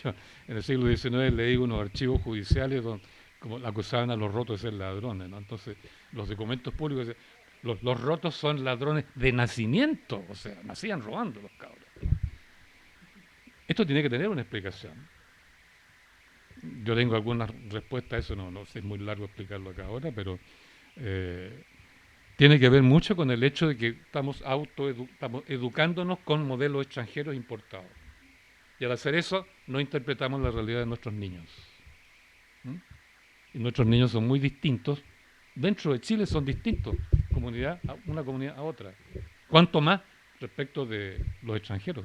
Speaker 3: Yo, en el siglo XIX leí unos archivos judiciales donde como acusaban a los rotos de ser ladrones, ¿no? Entonces, los documentos públicos, los rotos son ladrones de nacimiento, o sea, nacían robando los cabros. Esto tiene que tener una explicación. Yo tengo algunas respuestas a eso, no sé, es muy largo explicarlo acá ahora, pero tiene que ver mucho con el hecho de que estamos educándonos con modelos extranjeros importados. Y al hacer eso, no interpretamos la realidad de nuestros niños. Y nuestros niños son muy distintos. Dentro de Chile son distintos, una comunidad a otra. ¿Cuánto más respecto de los extranjeros?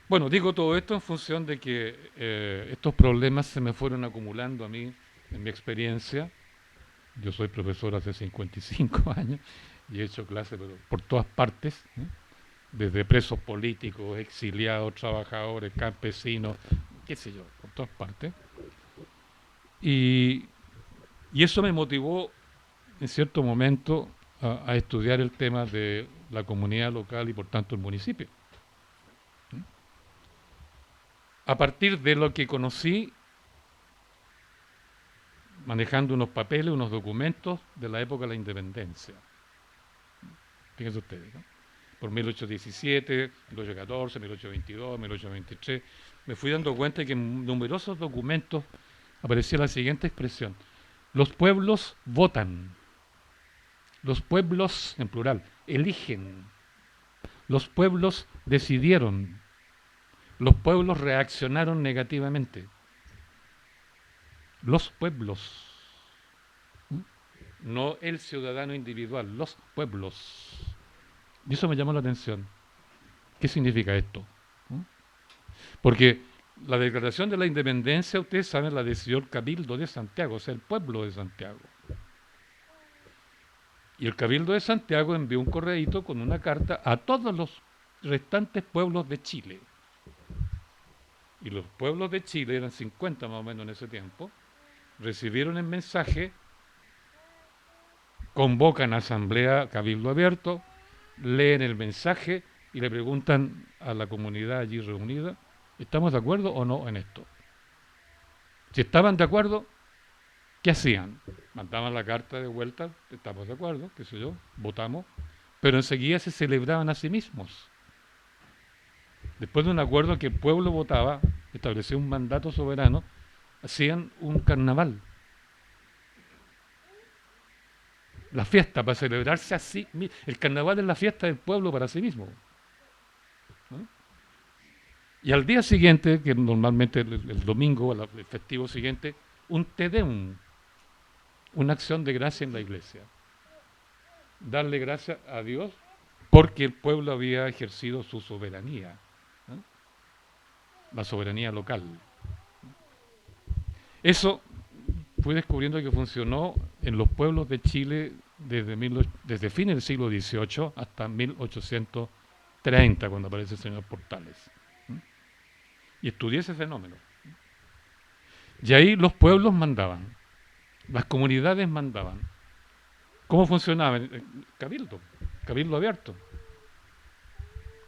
Speaker 3: Bueno, digo todo esto en función de que estos problemas se me fueron acumulando a mí en mi experiencia. Yo soy profesor hace 55 años y he hecho clases por todas partes, desde presos políticos, exiliados, trabajadores, campesinos, qué sé yo, por todas partes. Y eso me motivó en cierto momento a estudiar el tema de la comunidad local y por tanto el municipio. A partir de lo que conocí, manejando unos papeles, unos documentos de la época de la independencia. Fíjense ustedes, ¿no? Por 1817, 1814, 1822, 1823, me fui dando cuenta de que en numerosos documentos aparecía la siguiente expresión: los pueblos votan, los pueblos, en plural, eligen, los pueblos decidieron, los pueblos reaccionaron negativamente. Los pueblos, no el ciudadano individual, los pueblos. Y eso me llamó la atención. ¿Qué significa esto? Porque la declaración de la independencia, ustedes saben, la decidió el Cabildo de Santiago, o sea, el pueblo de Santiago. Y el Cabildo de Santiago envió un correíto con una carta a todos los restantes pueblos de Chile. Y los pueblos de Chile, eran 50 más o menos en ese tiempo, recibieron el mensaje, convocan a asamblea Cabildo Abierto, leen el mensaje y le preguntan a la comunidad allí reunida: ¿estamos de acuerdo o no en esto? Si estaban de acuerdo, ¿qué hacían? Mandaban la carta de vuelta: estamos de acuerdo, qué sé yo, votamos. pero enseguida se celebraban a sí mismos. Después de un acuerdo que el pueblo votaba, establecía un mandato soberano, hacían un carnaval. La fiesta para celebrarse así. El carnaval es la fiesta del pueblo para sí mismo. ¿No? Y al día siguiente, que normalmente el domingo, el festivo siguiente, un Te Deum, una acción de gracia en la iglesia. Darle gracias a Dios porque el pueblo había ejercido su soberanía, ¿no? La soberanía local. Eso fui descubriendo que funcionó en los pueblos de Chile desde fines del siglo XVIII hasta 1830, cuando aparece el señor Portales. Y estudié ese fenómeno. Y ahí los pueblos mandaban, las comunidades mandaban. ¿Cómo funcionaba? Cabildo, cabildo abierto.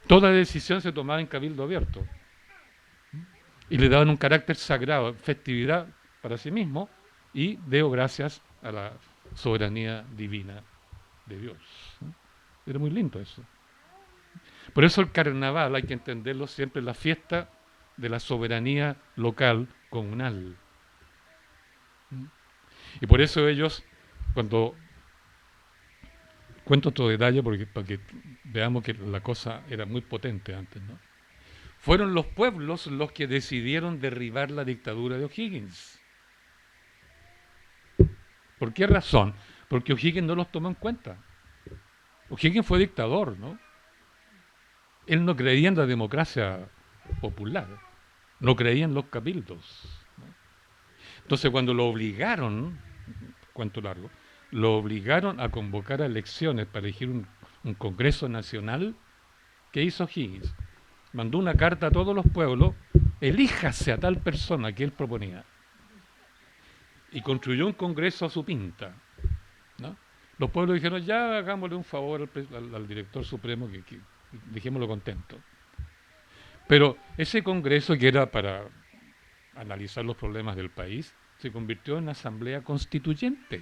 Speaker 3: Toda decisión se tomaba en cabildo abierto. Y le daban un carácter sagrado, festividad para sí mismo, y deo gracias a la soberanía divina de Dios. Era muy lindo eso. Por eso el carnaval hay que entenderlo siempre, la fiesta de la soberanía local, comunal. Y por eso ellos, cuando cuento otro detalle, para que veamos que la cosa era muy potente antes, ¿no? Fueron los pueblos los que decidieron derribar la dictadura de O'Higgins. ¿Por qué razón? Porque O'Higgins no los tomó en cuenta. O'Higgins fue dictador, ¿no? Él no creía en la democracia popular, no creía en los cabildos, ¿no? Entonces cuando lo obligaron, cuento largo, lo obligaron a convocar a elecciones para elegir un Congreso Nacional, ¿qué hizo O'Higgins? Mandó una carta a todos los pueblos, elíjase a tal persona que él proponía. Y construyó un congreso a su pinta, ¿no? Los pueblos dijeron, ya hagámosle un favor al director supremo, que dejémoslo contento. Pero ese congreso, que era para analizar los problemas del país, se convirtió en asamblea constituyente.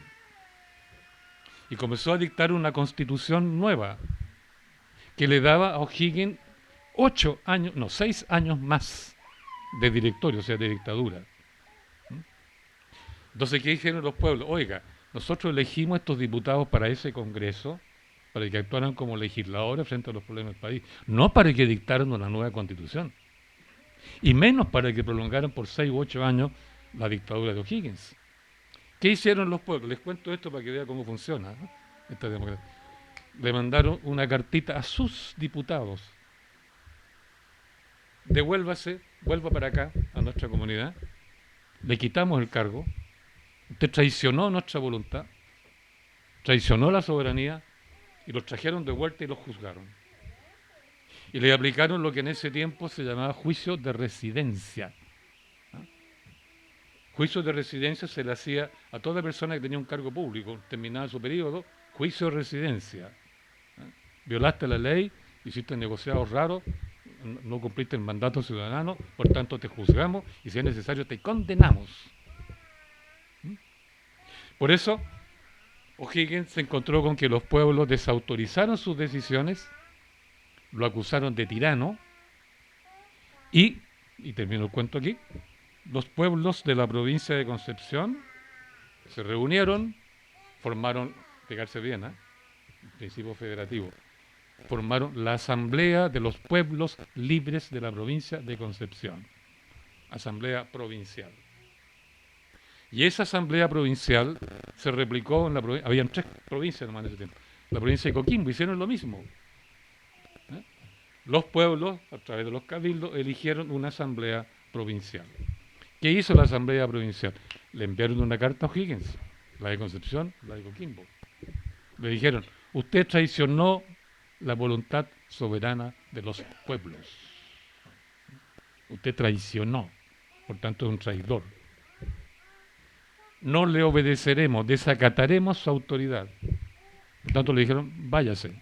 Speaker 3: Y comenzó a dictar una constitución nueva, que le daba a O'Higgins 6 años más de directorio, o sea, de dictadura. Entonces, ¿qué dijeron los pueblos? Oiga, nosotros elegimos estos diputados para ese congreso, para que actuaran como legisladores frente a los problemas del país, no para que dictaran una nueva constitución, y menos para que prolongaran por 6 u 8 años la dictadura de O'Higgins. ¿Qué hicieron los pueblos? Les cuento esto para que vean cómo funciona, ¿no?, esta democracia. Le mandaron una cartita a sus diputados: devuélvase, vuelva para acá, a nuestra comunidad, le quitamos el cargo, usted traicionó nuestra voluntad, traicionó la soberanía, y los trajeron de vuelta y los juzgaron. Y le aplicaron lo que en ese tiempo se llamaba juicio de residencia. ¿No? Juicio de residencia se le hacía a toda persona que tenía un cargo público, terminaba su periodo, juicio de residencia. ¿No? Violaste la ley, hiciste negociados raros, no cumpliste el mandato ciudadano, por tanto te juzgamos y si es necesario te condenamos. Por eso O'Higgins se encontró con que los pueblos desautorizaron sus decisiones, lo acusaron de tirano y termino el cuento aquí, los pueblos de la provincia de Concepción se reunieron, formaron, pegarse bien, principio federativo, formaron la Asamblea de los Pueblos Libres de la provincia de Concepción, Asamblea Provincial. Y esa asamblea provincial se replicó en la provincia, habían 3 provincias nomás en ese tiempo. La provincia de Coquimbo hicieron lo mismo. Los pueblos, a través de los cabildos, eligieron una asamblea provincial. ¿Qué hizo la asamblea provincial? Le enviaron una carta a O'Higgins, la de Concepción, la de Coquimbo. Le dijeron, usted traicionó la voluntad soberana de los pueblos. Usted traicionó, por tanto es un traidor. No le obedeceremos, desacataremos su autoridad. Por tanto le dijeron, váyase.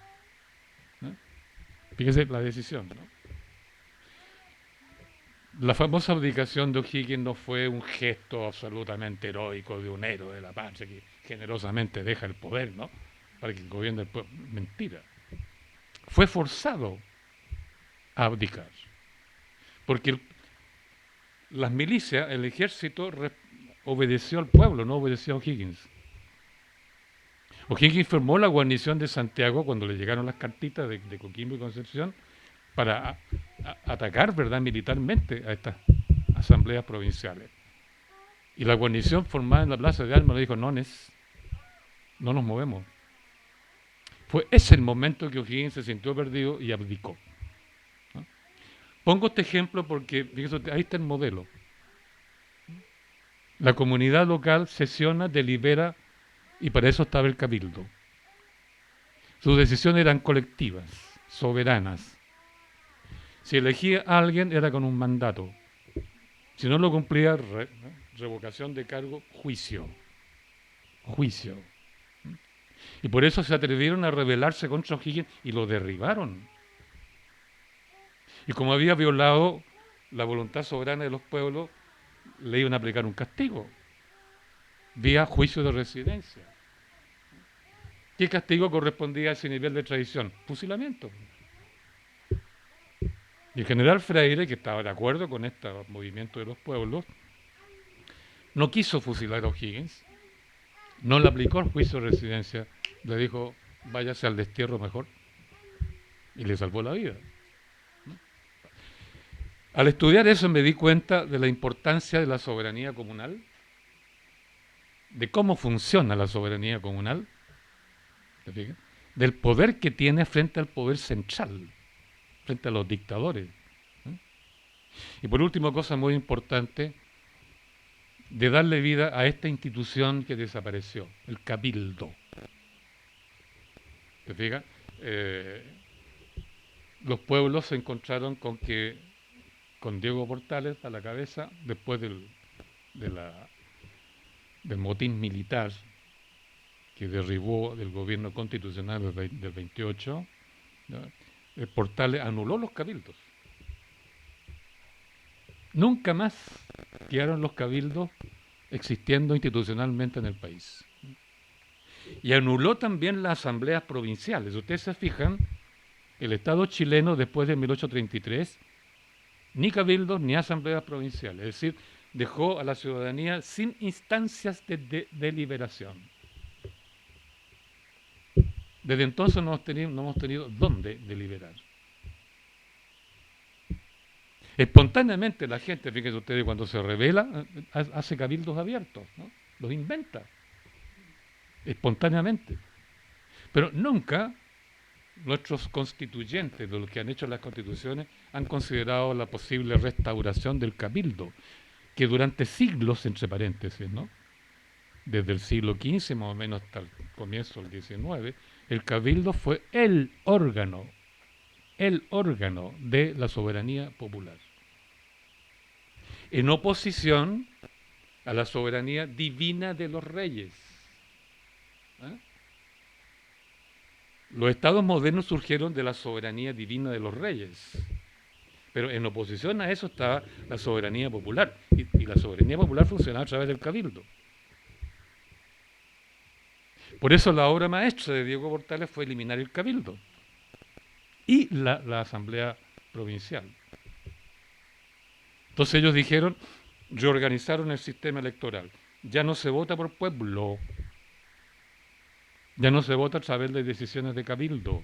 Speaker 3: ¿No? Fíjese la decisión, ¿no? La famosa abdicación de O'Higgins no fue un gesto absolutamente heroico de un héroe de la patria que generosamente deja el poder, ¿no?, para que gobierne el pueblo. Mentira. fue forzado a abdicar, porque las milicias, el ejército obedeció al pueblo, no obedeció a O'Higgins. O'Higgins formó la guarnición de Santiago cuando le llegaron las cartitas de Coquimbo y Concepción para atacar, ¿verdad?, militarmente a estas asambleas provinciales. Y la guarnición formada en la Plaza de Armas le dijo, no nos movemos. Fue ese el momento que O'Higgins se sintió perdido y abdicó. ¿No? Pongo este ejemplo porque, fíjense, ahí está el modelo. La comunidad local sesiona, delibera, y para eso estaba el cabildo. Sus decisiones eran colectivas, soberanas. Si elegía a alguien era con un mandato. Si no lo cumplía, revocación de cargo, juicio. Y por eso se atrevieron a rebelarse contra O'Higgins y lo derribaron. Y como había violado la voluntad soberana de los pueblos, le iban a aplicar un castigo vía juicio de residencia. ¿Qué castigo correspondía a ese nivel de traición? Fusilamiento. Y el general Freire, que estaba de acuerdo con este movimiento de los pueblos, no quiso fusilar a O'Higgins, no le aplicó el juicio de residencia, le dijo, váyase al destierro mejor, y le salvó la vida. Al estudiar eso me di cuenta de la importancia de la soberanía comunal, de cómo funciona la soberanía comunal, del poder que tiene frente al poder central, frente a los dictadores. Y por último, cosa muy importante, de darle vida a esta institución que desapareció, el cabildo. ¿Te fijas? Los pueblos se encontraron con Diego Portales a la cabeza, después del motín militar que derribó el gobierno constitucional del 28, ¿no? Portales anuló los cabildos. Nunca más quedaron los cabildos existiendo institucionalmente en el país. Y anuló también las asambleas provinciales. Ustedes se fijan, el Estado chileno después de 1833, ni cabildos ni asambleas provinciales. Es decir, dejó a la ciudadanía sin instancias de deliberación. Desde entonces no hemos tenido dónde deliberar. Espontáneamente la gente, fíjense ustedes, cuando se rebela, hace cabildos abiertos, ¿no? Los inventa, espontáneamente. Pero nunca nuestros constituyentes, de los que han hecho las constituciones, han considerado la posible restauración del cabildo, que durante siglos, entre paréntesis, ¿no?, desde el siglo XV más o menos hasta el comienzo del XIX, el cabildo fue el órgano de la soberanía popular, en oposición a la soberanía divina de los reyes. ¿Eh? Los estados modernos surgieron de la soberanía divina de los reyes, pero en oposición a eso estaba la soberanía popular, y la soberanía popular funcionaba a través del cabildo. Por eso la obra maestra de Diego Portales fue eliminar el cabildo y la asamblea provincial. Entonces ellos dijeron, reorganizaron el sistema electoral. Ya no se vota por pueblo, ya no se vota a través de decisiones de cabildo.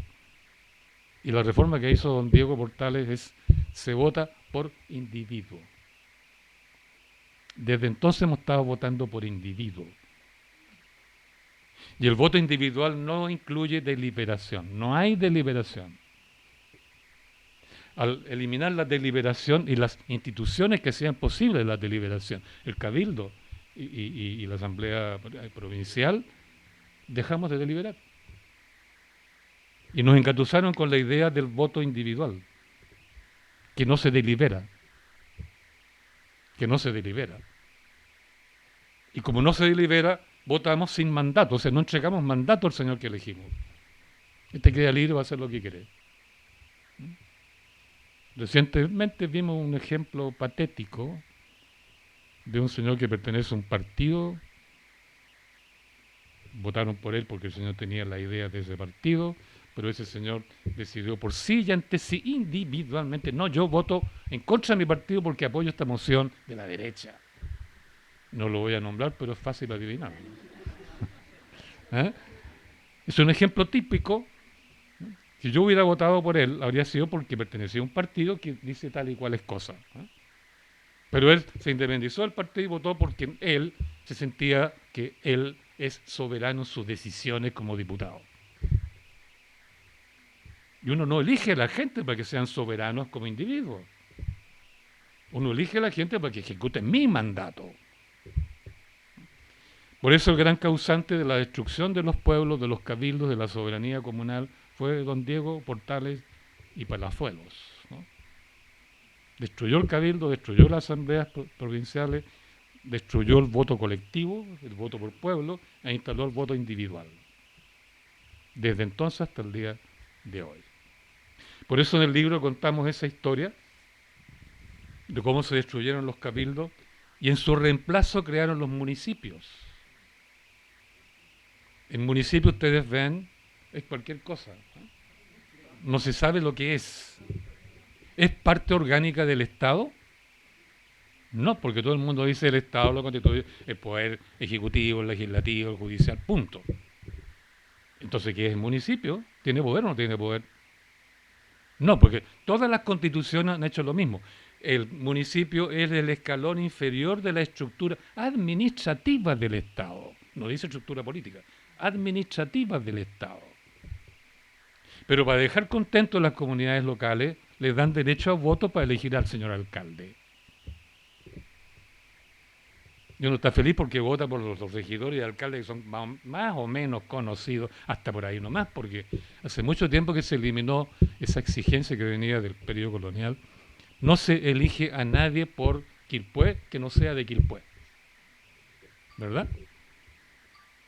Speaker 3: Y la reforma que hizo don Diego Portales se vota por individuo. Desde entonces hemos estado votando por individuo. Y el voto individual no incluye deliberación, no hay deliberación. Al eliminar la deliberación y las instituciones que sean posibles la deliberación, el cabildo y la asamblea provincial, dejamos de deliberar. Y nos engatusaron con la idea del voto individual, que no se delibera. Y como no se delibera, votamos sin mandato, o sea, no entregamos mandato al señor que elegimos. Este queda libre, va a hacer lo que quiere. Recientemente vimos un ejemplo patético de un señor que pertenece a un partido. Votaron por él porque el señor tenía la idea de ese partido, pero ese señor decidió por sí y ante sí individualmente, no, yo voto en contra de mi partido porque apoyo esta moción de la derecha. No lo voy a nombrar, pero es fácil adivinar. ¿Eh? Es un ejemplo típico. Si yo hubiera votado por él, habría sido porque pertenecía a un partido que dice tal y cuales cosas. Pero él se independizó del partido y votó porque él se sentía que él es soberano en sus decisiones como diputado. Y uno no elige a la gente para que sean soberanos como individuos. Uno elige a la gente para que ejecuten mi mandato. Por eso el gran causante de la destrucción de los pueblos, de los cabildos, de la soberanía comunal, fue don Diego Portales y Palazuelos, ¿no? Destruyó el cabildo, destruyó las asambleas provinciales, destruyó el voto colectivo, el voto por pueblo, e instaló el voto individual. Desde entonces hasta el día de hoy. Por eso en el libro contamos esa historia de cómo se destruyeron los cabildos y en su reemplazo crearon los municipios. En municipio ustedes ven, es cualquier cosa, ¿no? No se sabe lo que es. ¿Es parte orgánica del Estado? No, porque todo el mundo dice el Estado lo constituye el poder ejecutivo, el legislativo, el judicial, punto. Entonces, ¿qué es el municipio? ¿Tiene poder o no tiene poder? No, porque todas las constituciones han hecho lo mismo. El municipio es el escalón inferior de la estructura administrativa del Estado. No dice estructura política, administrativa del Estado. Pero para dejar contentos a las comunidades locales, les dan derecho a voto para elegir al señor alcalde. Y uno está feliz porque vota por los regidores y alcaldes que son más o menos conocidos, hasta por ahí nomás, porque hace mucho tiempo que se eliminó esa exigencia que venía del periodo colonial. No se elige a nadie por Quilpué que no sea de Quilpué, ¿verdad?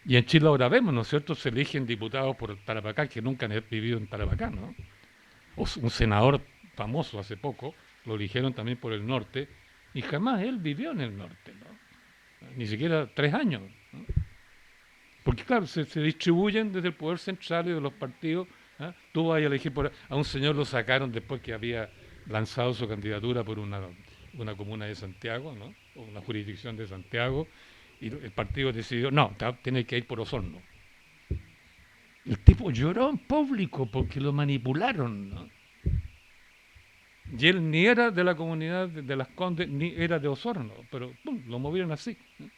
Speaker 3: Y en Chile ahora vemos, ¿no es cierto?, se eligen diputados por Tarapacá que nunca han vivido en Tarapacá, ¿no? O un senador famoso hace poco, lo eligieron también por el norte, y jamás él vivió en el norte, ¿no? Ni siquiera 3 años, ¿no? Porque claro, se distribuyen desde el poder central y de los partidos, ¿eh? Tú vas a elegir a un señor, lo sacaron después que había lanzado su candidatura por una comuna de Santiago, ¿no? O una jurisdicción de Santiago, y el partido decidió, no, tiene que ir por Osorno. El tipo lloró en público porque lo manipularon, ¿no? Y él ni era de la comunidad de Las Condes, ni era de Osorno, pero ¡pum!, lo movieron así, ¿no?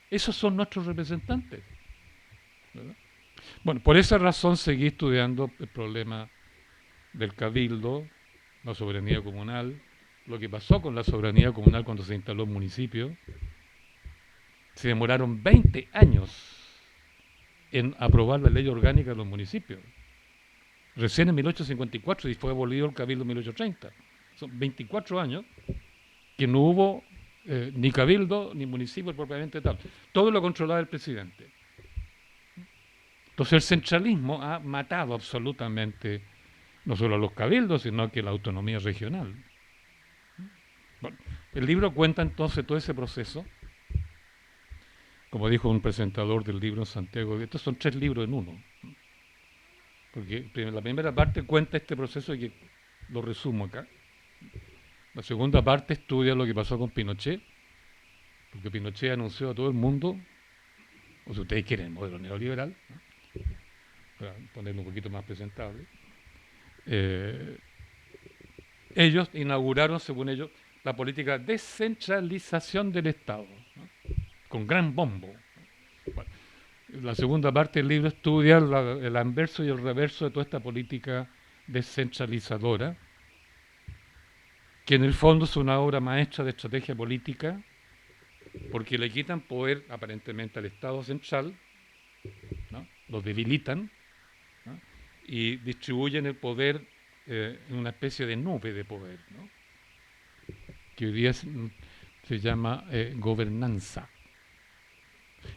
Speaker 3: Esos son nuestros representantes, ¿verdad? Bueno, por esa razón seguí estudiando el problema del cabildo, la soberanía comunal, lo que pasó con la soberanía comunal cuando se instaló el municipio. Se demoraron 20 años en aprobar la ley orgánica de los municipios. Recién en 1854 y fue abolido el cabildo en 1830. Son 24 años que no hubo ni cabildo ni municipio propiamente tal. Todo lo controlaba el presidente. Entonces el centralismo ha matado absolutamente no solo a los cabildos, sino que la autonomía regional. Bueno, el libro cuenta entonces todo ese proceso. Como dijo un presentador del libro en Santiago, estos son 3 libros en uno. Porque la primera parte cuenta este proceso que lo resumo acá. La segunda parte estudia lo que pasó con Pinochet, porque Pinochet anunció a todo el mundo, o si ustedes quieren, el modelo neoliberal, ¿no?, para ponerlo un poquito más presentable. Ellos inauguraron, según ellos, la política de descentralización del Estado, ¿no?, con gran bombo. Bueno, la segunda parte del libro estudia el anverso y el reverso de toda esta política descentralizadora, que en el fondo es una obra maestra de estrategia política, porque le quitan poder aparentemente al Estado central, ¿no?, lo debilitan, ¿no?, y distribuyen el poder en una especie de nube de poder, ¿no?, que hoy día se llama gobernanza.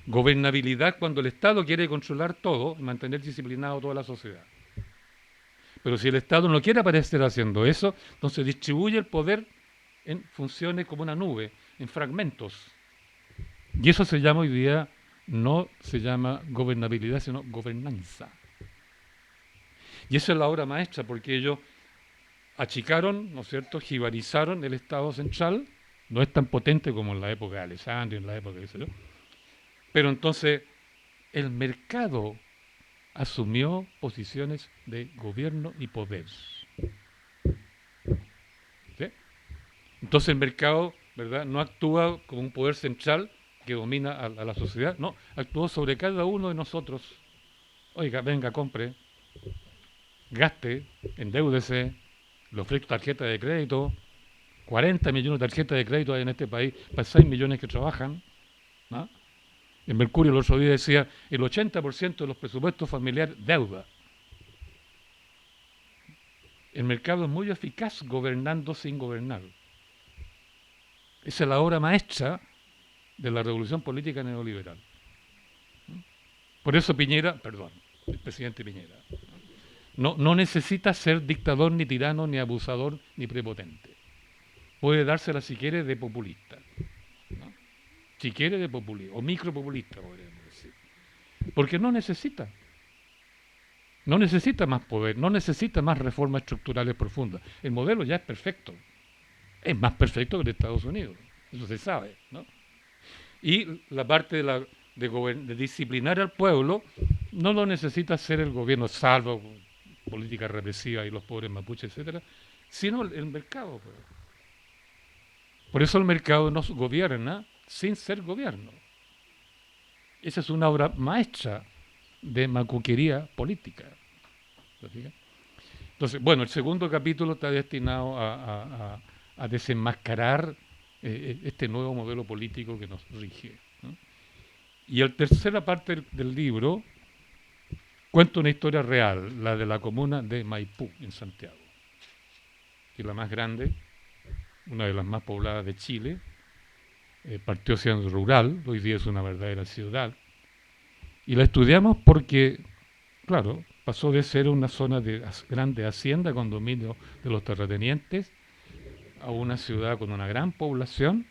Speaker 3: Gobernabilidad cuando el Estado quiere controlar todo y mantener disciplinado toda la sociedad. Pero si el Estado no quiere aparecer haciendo eso, entonces distribuye el poder en funciones como una nube, en fragmentos. Y eso se llama hoy día, no se llama gobernabilidad, sino gobernanza. Y esa es la obra maestra, porque ellos achicaron, ¿no es cierto?, jibarizaron el Estado central, no es tan potente como en la época de Alessandro, en la época de yo, pero entonces el mercado asumió posiciones de gobierno y poder. ¿Sí? Entonces el mercado, ¿verdad?, no actúa como un poder central que domina a la sociedad, no, actuó sobre cada uno de nosotros. Oiga, venga, compre, gaste, endeúdese, le ofrezco tarjeta de crédito, 40 millones de tarjetas de crédito hay en este país para 6 millones que trabajan, ¿no? El Mercurio el otro día decía, el 80% de los presupuestos familiares, deuda. El mercado es muy eficaz gobernando sin gobernar. Esa es la obra maestra de la revolución política neoliberal. Por eso Piñera, perdón, el presidente Piñera, no necesita ser dictador, ni tirano, ni abusador, ni prepotente. Puede dársela si quiere de populista, ¿no? Si quiere de populista, o micropopulista, podríamos decir. Porque no necesita más poder, no necesita más reformas estructurales profundas. El modelo ya es perfecto. Es más perfecto que el de Estados Unidos. Eso se sabe, ¿no? Y la parte de disciplinar al pueblo no lo necesita hacer el gobierno, salvo política represiva y los pobres mapuches, etcétera, sino el mercado. Pues. Por eso el mercado nos gobierna sin ser gobierno. Esa es una obra maestra de macuquería política. Entonces, bueno, el segundo capítulo está destinado a desenmascarar este nuevo modelo político que nos rige, ¿no? Y la tercera parte del libro cuenta una historia real, la de la comuna de Maipú, en Santiago, que es la más grande, una de las más pobladas de Chile. Partió siendo rural, hoy día es una verdadera ciudad. Y la estudiamos porque, claro, pasó de ser una zona de grande hacienda con dominio de los terratenientes a una ciudad con una gran población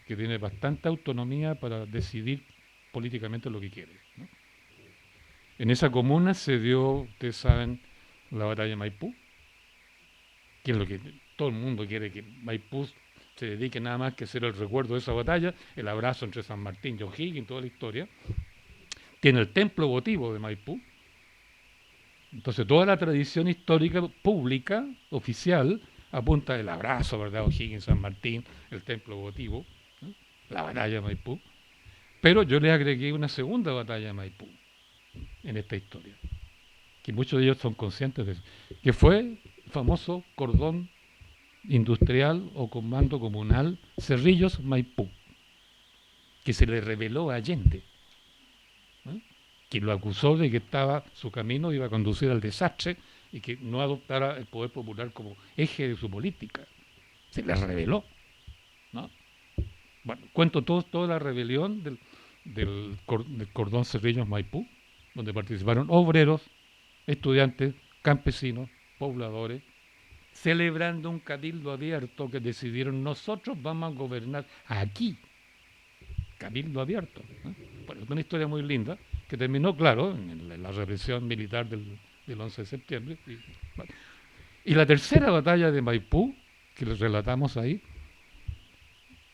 Speaker 3: que tiene bastante autonomía para decidir políticamente lo que quiere, ¿no? En esa comuna se dio, ustedes saben, la batalla de Maipú, que es lo que todo el mundo quiere, que Maipú se dedique nada más que hacer el recuerdo de esa batalla, el abrazo entre San Martín y O'Higgins, toda la historia. Tiene el templo votivo de Maipú. Entonces toda la tradición histórica pública, oficial, apunta el abrazo, ¿verdad? O'Higgins, San Martín, el templo votivo, ¿no? La batalla de Maipú. Pero yo le agregué una segunda batalla de Maipú en esta historia, que muchos de ellos son conscientes de eso, que fue el famoso cordón industrial o comando comunal Cerrillos Maipú, que se le reveló a Allende, ¿no?, que lo acusó de que su camino iba a conducir al desastre y que no adoptara el poder popular como eje de su política. Se le reveló, ¿no? Bueno, cuento toda la rebelión del cordón Cerrillos Maipú, donde participaron obreros, estudiantes, campesinos, pobladores, celebrando un cabildo abierto que decidieron: nosotros vamos a gobernar aquí. Cabildo abierto, ¿eh? Bueno, es una historia muy linda que terminó, claro, en la represión militar del 11 de septiembre. Bueno. Y la tercera batalla de Maipú, que les relatamos ahí,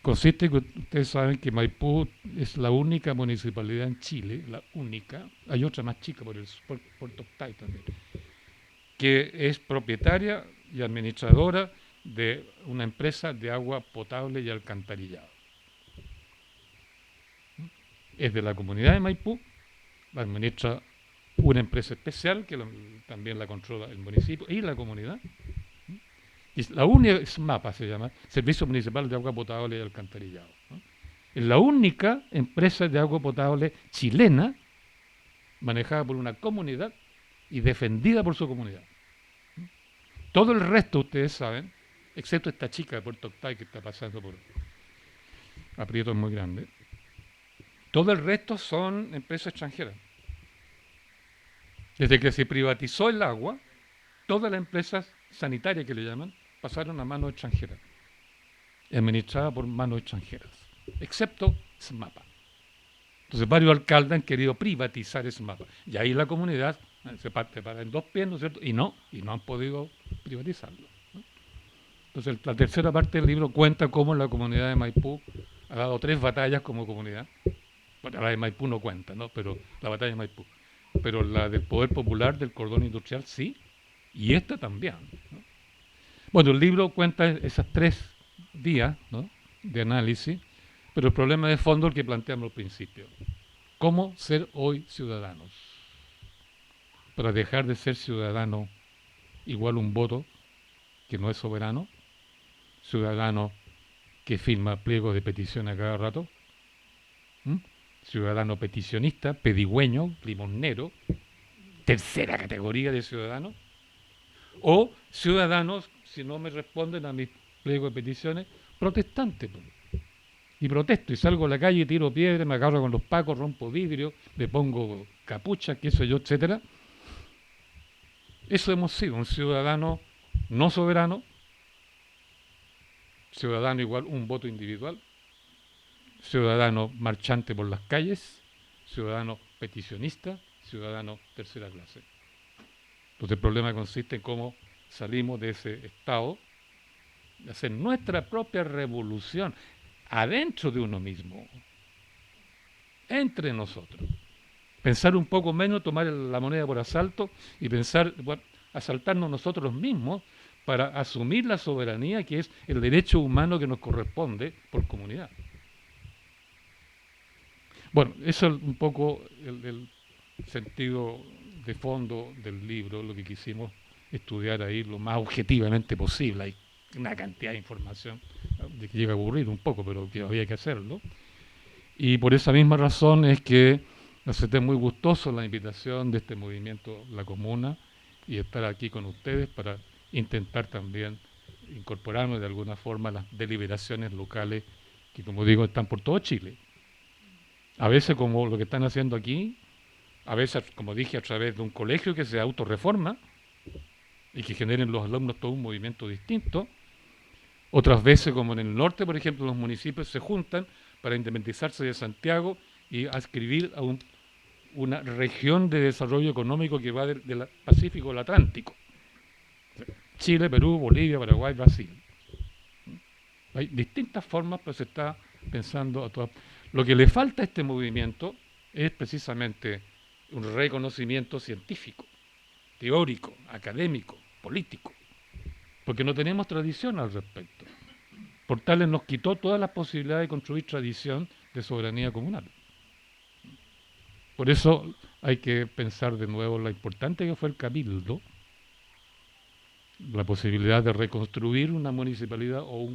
Speaker 3: consiste en que ustedes saben que Maipú es la única municipalidad en Chile, la única, hay otra más chica por Puerto Octay también, que es propietaria y administradora de una empresa de agua potable y alcantarillado. Es de la comunidad de Maipú, la administra una empresa especial que también la controla el municipio y la comunidad. Y la única, SMAPA se llama, Servicio Municipal de Agua Potable y Alcantarillado, ¿no? Es la única empresa de agua potable chilena manejada por una comunidad y defendida por su comunidad. Todo el resto, ustedes saben, excepto esta chica de Puerto Octay que está pasando por aprietos muy grandes, todo el resto son empresas extranjeras. Desde que se privatizó el agua, todas las empresas sanitarias que le llaman pasaron a manos extranjeras, administradas por manos extranjeras, excepto SMAPA. Entonces varios alcaldes han querido privatizar SMAPA y ahí la comunidad Se parte para en dos pies, ¿no es cierto? Y no han podido privatizarlo, ¿no? Entonces, la tercera parte del libro cuenta cómo la comunidad de Maipú ha dado 3 batallas como comunidad. Bueno, la de Maipú no cuenta, ¿no? Pero la batalla de Maipú. Pero la del poder popular, del cordón industrial, sí. Y esta también, ¿no? Bueno, el libro cuenta esas 3 vías, ¿no?, de análisis, pero el problema de fondo es el que planteamos al principio. ¿Cómo ser hoy ciudadanos? Para dejar de ser ciudadano igual un voto que no es soberano, ciudadano que firma pliegos de petición a cada rato, ciudadano peticionista, pedigüeño, limonero, tercera categoría de ciudadanos, o ciudadanos, si no me responden a mis pliegos de peticiones, protestantes. Y protesto, y salgo a la calle, tiro piedras, me agarro con los pacos, rompo vidrio, le pongo capucha, qué sé yo, etcétera. Eso hemos sido, un ciudadano no soberano, ciudadano igual un voto individual, ciudadano marchante por las calles, ciudadano peticionista, ciudadano tercera clase. Entonces el problema consiste en cómo salimos de ese estado, de hacer nuestra propia revolución adentro de uno mismo, entre nosotros. Pensar un poco menos, tomar la moneda por asalto y pensar, bueno, asaltarnos nosotros mismos para asumir la soberanía, que es el derecho humano que nos corresponde por comunidad. Bueno, eso es un poco el sentido de fondo del libro, lo que quisimos estudiar ahí lo más objetivamente posible. Hay una cantidad de información de que llega a aburrir un poco, pero que había que hacerlo. Y por esa misma razón es que nos senté muy gustoso la invitación de este movimiento La Comuna y estar aquí con ustedes para intentar también incorporarnos de alguna forma a las deliberaciones locales que, como digo, están por todo Chile. A veces como lo que están haciendo aquí, a veces, como dije, a través de un colegio que se autorreforma y que generen los alumnos todo un movimiento distinto. Otras veces, como en el norte, por ejemplo, los municipios se juntan para independizarse de Santiago y adscribir a una región de desarrollo económico que va del Pacífico al Atlántico. Chile, Perú, Bolivia, Paraguay, Brasil. Hay distintas formas, pero se está pensando a todas. Lo que le falta a este movimiento es precisamente un reconocimiento científico, teórico, académico, político, porque no tenemos tradición al respecto. Portales nos quitó todas las posibilidades de construir tradición de soberanía comunal. Por eso hay que pensar de nuevo lo importante que fue el cabildo, la posibilidad de reconstruir una municipalidad o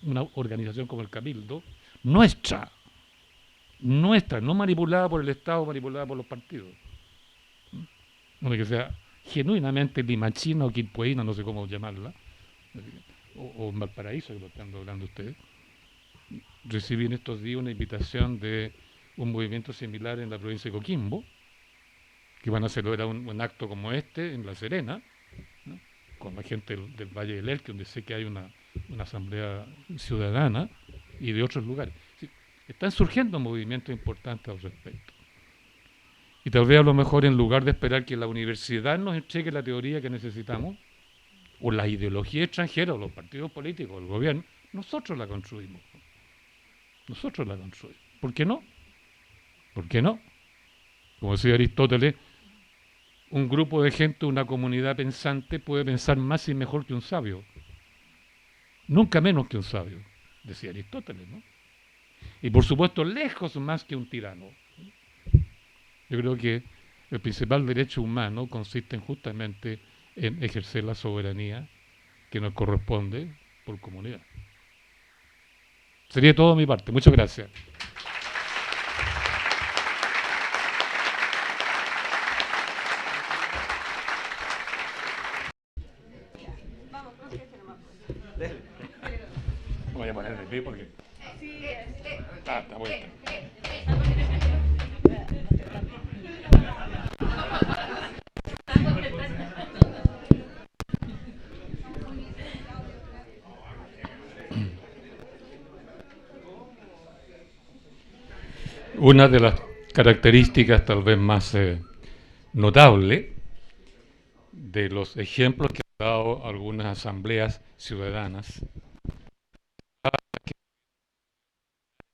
Speaker 3: una organización como el cabildo, nuestra, no manipulada por el Estado, manipulada por los partidos. No que sea genuinamente limachina o quilpueína, no sé cómo llamarla, o Valparaíso, que lo están hablando ustedes. Recibí en estos días una invitación de un movimiento similar en la provincia de Coquimbo, que van a celebrar un acto como este en La Serena, ¿no?, con la gente del Valle del Elqui, donde sé que hay una asamblea ciudadana, y de otros lugares. Sí, están surgiendo movimientos importantes al respecto. Y tal vez a lo mejor, en lugar de esperar que la universidad nos entregue la teoría que necesitamos, o la ideología extranjera, o los partidos políticos, o el gobierno, nosotros la construimos. Nosotros la construimos. ¿Por qué no? ¿Por qué no? Como decía Aristóteles, un grupo de gente, una comunidad pensante puede pensar más y mejor que un sabio. Nunca menos que un sabio, decía Aristóteles, ¿no? Y por supuesto, lejos más que un tirano. Yo creo que el principal derecho humano consiste justamente en ejercer la soberanía que nos corresponde por comunidad. Sería todo de mi parte. Muchas gracias. Voy a poner de pie porque... está bueno. Una de las características tal vez más notable de los ejemplos que han dado algunas asambleas ciudadanas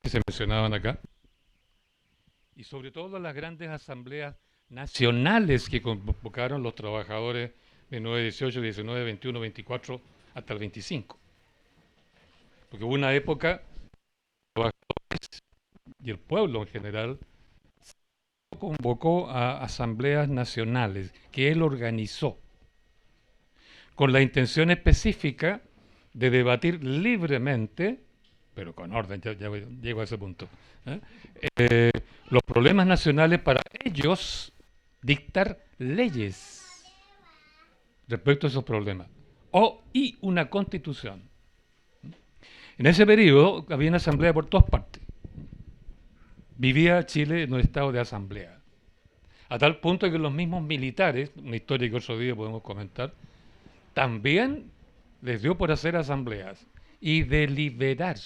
Speaker 3: que se mencionaban acá, y sobre todo las grandes asambleas nacionales que convocaron los trabajadores de 9, 18, 19, 21, 24 hasta el 25. Porque hubo una época, los trabajadores y el pueblo en general convocó a asambleas nacionales que él organizó con la intención específica de debatir libremente, pero con orden, ya llego a ese punto, los problemas nacionales para ellos dictar leyes respecto a esos problemas y una constitución. En ese periodo había una asamblea por todas partes. Vivía Chile en un estado de asamblea. A tal punto que los mismos militares, una historia que otro día podemos comentar, también les dio por hacer asambleas y deliberar.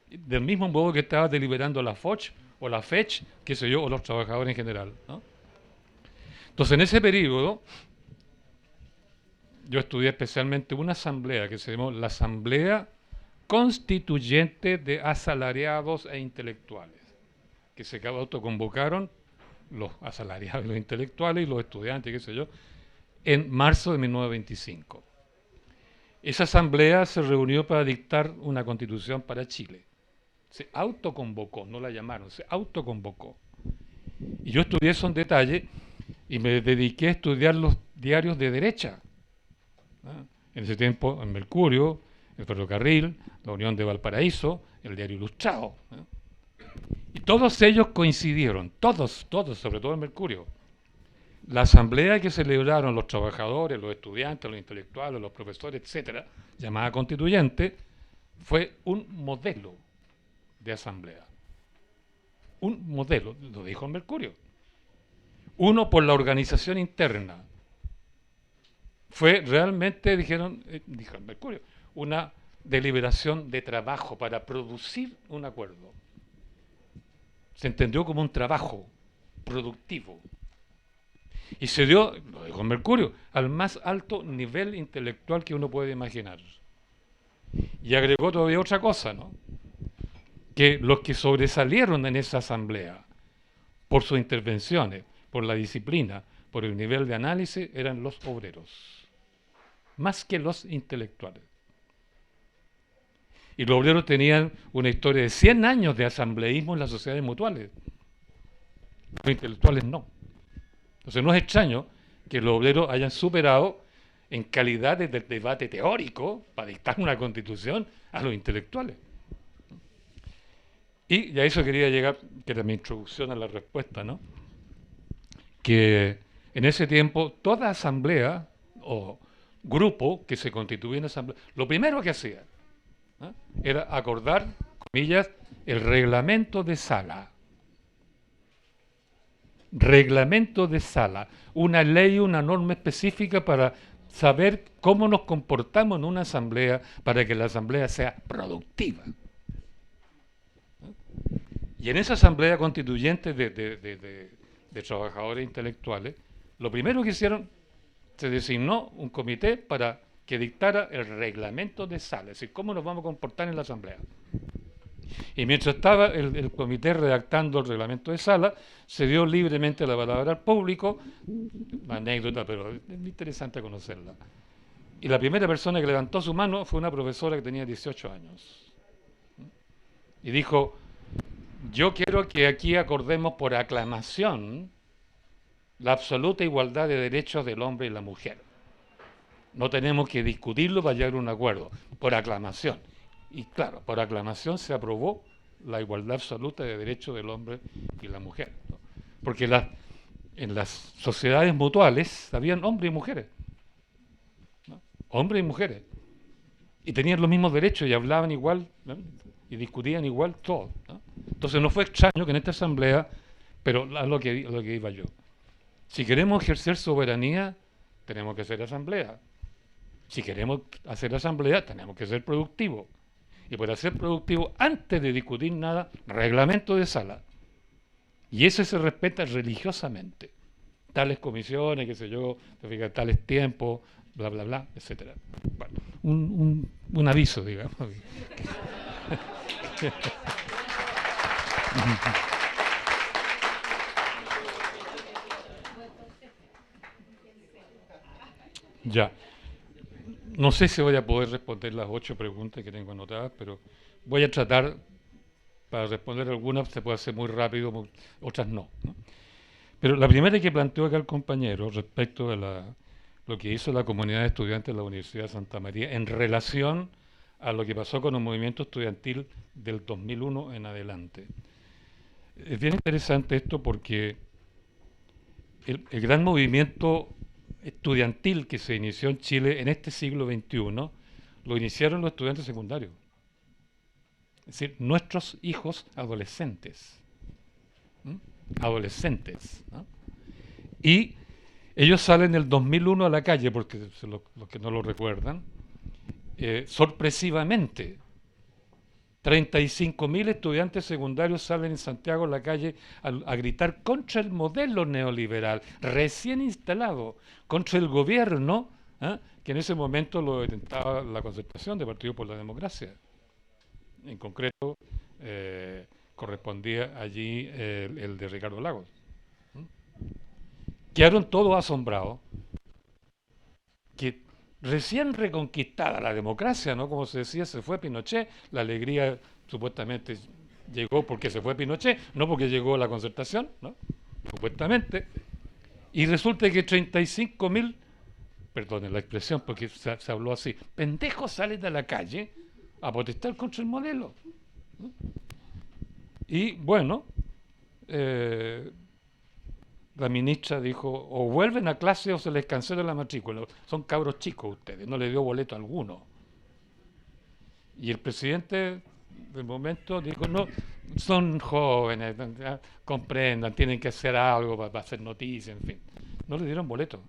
Speaker 3: Del mismo modo que estaba deliberando la FOCH o la FECH, qué sé yo, o los trabajadores en general, ¿no? Entonces, en ese periodo, yo estudié especialmente una asamblea que se llamó la Asamblea Constituyente de Asalariados e Intelectuales, que se autoconvocaron los asalariados, los intelectuales y los estudiantes, qué sé yo, en marzo de 1925. Esa asamblea se reunió para dictar una constitución para Chile. Se autoconvocó, no la llamaron, se autoconvocó. Y yo estudié eso en detalle y me dediqué a estudiar los diarios de derecha. En ese tiempo, el Mercurio, el Ferrocarril, la Unión de Valparaíso, el Diario Ilustrado. Y todos ellos coincidieron, todos, sobre todo el Mercurio. La asamblea que celebraron los trabajadores, los estudiantes, los intelectuales, los profesores, etcétera, llamada constituyente, fue un modelo de asamblea. Un modelo, lo dijo el Mercurio. Uno, por la organización interna. Fue realmente, dijo el Mercurio, una deliberación de trabajo para producir un acuerdo. Se entendió como un trabajo productivo. Y se dio, lo dijo el Mercurio, al más alto nivel intelectual que uno puede imaginar. Y agregó todavía otra cosa, ¿no? Que los que sobresalieron en esa asamblea por sus intervenciones, por la disciplina, por el nivel de análisis, eran los obreros, más que los intelectuales. Y los obreros tenían una historia de 100 años de asambleísmo en las sociedades mutuales. Los intelectuales no. Entonces no es extraño que los obreros hayan superado en calidad de debate teórico para dictar una constitución a los intelectuales. Y a eso quería llegar, que era mi introducción a la respuesta, ¿no? Que en ese tiempo toda asamblea o grupo que se constituía en asamblea, lo primero que hacía era acordar, comillas, el reglamento de sala. Reglamento de sala, una ley, una norma específica para saber cómo nos comportamos en una asamblea para que la asamblea sea productiva. Y en esa asamblea constituyente de trabajadores intelectuales, lo primero que hicieron, se designó un comité para que dictara el reglamento de sala, es decir, cómo nos vamos a comportar en la asamblea. Y mientras estaba el comité redactando el reglamento de sala, se dio libremente la palabra al público, una anécdota, pero es interesante conocerla. Y la primera persona que levantó su mano fue una profesora que tenía 18 años. Y dijo, yo quiero que aquí acordemos por aclamación la absoluta igualdad de derechos del hombre y la mujer. No tenemos que discutirlo para llegar a un acuerdo, por aclamación. Y claro, por aclamación se aprobó la igualdad absoluta de derechos del hombre y la mujer, ¿no? Porque en las sociedades mutuales habían hombres y mujeres, ¿no? Hombres y mujeres. Y tenían los mismos derechos y hablaban igual, ¿no? Y discutían igual todo, ¿no? Entonces no fue extraño que en esta asamblea, pero a lo que iba yo. Si queremos ejercer soberanía, tenemos que hacer asamblea. Si queremos hacer asamblea, tenemos que ser productivos. Y para ser productivo, antes de discutir nada, reglamento de sala. Y eso se respeta religiosamente. Tales comisiones, qué sé yo, tales tiempos, bla, bla, bla, etcétera. Bueno, un aviso, digamos. Ya. No sé si voy a poder responder las 8 preguntas que tengo anotadas, pero voy a tratar, para responder algunas se puede hacer muy rápido, otras no, ¿no? Pero la primera que planteó acá el compañero respecto de lo que hizo la comunidad de estudiantes de la Universidad de Santa María en relación a lo que pasó con el movimiento estudiantil del 2001 en adelante. Es bien interesante esto porque el gran movimiento estudiantil que se inició en Chile en este siglo XXI lo iniciaron los estudiantes secundarios. Es decir, nuestros hijos adolescentes. ¿Mm? Adolescentes, ¿no? Y ellos salen en el 2001 a la calle, porque los que no lo recuerdan, sorpresivamente. 35.000 estudiantes secundarios salen en Santiago a la calle a gritar contra el modelo neoliberal recién instalado, contra el gobierno, que en ese momento lo detentaba la Concertación de Partido por la Democracia. En concreto, correspondía allí el de Ricardo Lagos. Quedaron todos asombrados que recién reconquistada la democracia, ¿no? Como se decía, se fue Pinochet, la alegría supuestamente llegó porque se fue Pinochet, no porque llegó la Concertación, ¿no? Supuestamente. Y resulta que 35.000, perdonen la expresión porque se habló así, pendejos salen de la calle a protestar contra el modelo, ¿no? Y bueno, la ministra dijo, o vuelven a clase o se les cancela la matrícula. Son cabros chicos ustedes, no les dio boleto alguno. Y el presidente del momento dijo, no, son jóvenes, comprendan, tienen que hacer algo para hacer noticias, en fin. No le dieron boleto.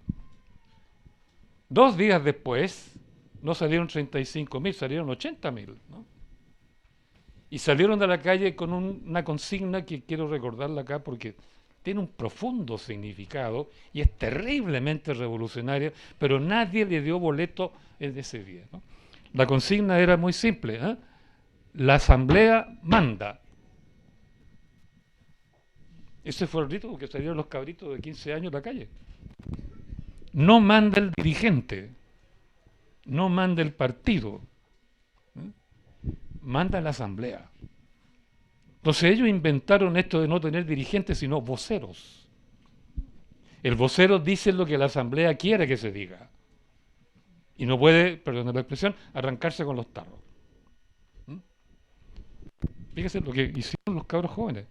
Speaker 3: 2 días después, no salieron 35.000, salieron 80.000, ¿no? Y salieron de la calle con una consigna que quiero recordarla acá porque tiene un profundo significado y es terriblemente revolucionaria, pero nadie le dio boleto en ese día, ¿no? La consigna era muy simple, ¿eh? La asamblea manda. Ese fue el rito porque salieron los cabritos de 15 años a la calle. No manda el dirigente, no manda el partido, ¿eh? Manda la asamblea. Entonces ellos inventaron esto de no tener dirigentes, sino voceros. El vocero dice lo que la asamblea quiere que se diga. Y no puede, perdón la expresión, arrancarse con los tarros. Fíjense lo que hicieron los cabros jóvenes.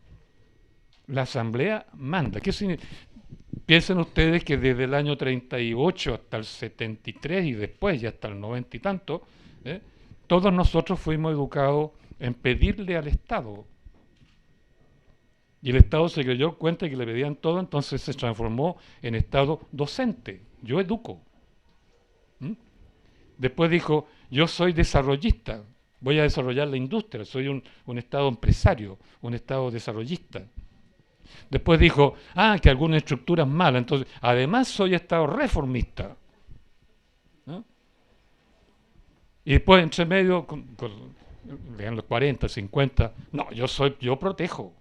Speaker 3: La asamblea manda. ¿Qué significa? Piensen ustedes que desde el año 38 hasta el 73 y después y hasta el 90 y tanto, todos nosotros fuimos educados en pedirle al Estado. Y el Estado se creyó cuenta que le pedían todo, entonces se transformó en Estado docente. Yo educo. Después dijo, yo soy desarrollista, voy a desarrollar la industria, soy un Estado empresario, un Estado desarrollista. Después dijo, que alguna estructura es mala, entonces, además soy Estado reformista, ¿no? Y después, entre medio, en los 40, 50, no, yo protejo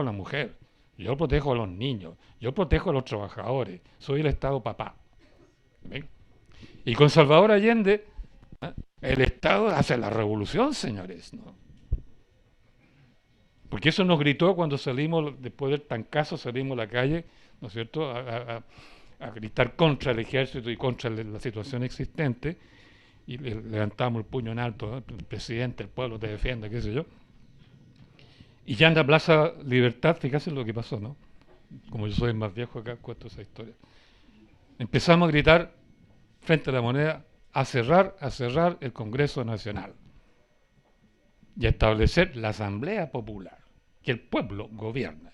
Speaker 3: a la mujer, yo protejo a los niños, yo protejo a los trabajadores, soy el Estado papá. ¿Ven? Y con Salvador Allende, el Estado hace la revolución, señores, ¿no? Porque eso nos gritó cuando salimos, después del tancazo, salimos a la calle, ¿no es cierto?, a gritar contra el ejército y contra la situación existente, y levantamos el puño en alto, ¿no? El presidente, el pueblo te defiende, qué sé yo. Y ya en la Plaza Libertad, fíjate lo que pasó, ¿no? Como yo soy el más viejo acá, cuento esa historia. Empezamos a gritar frente a la Moneda, a cerrar el Congreso Nacional y a establecer la Asamblea Popular, que el pueblo gobierna.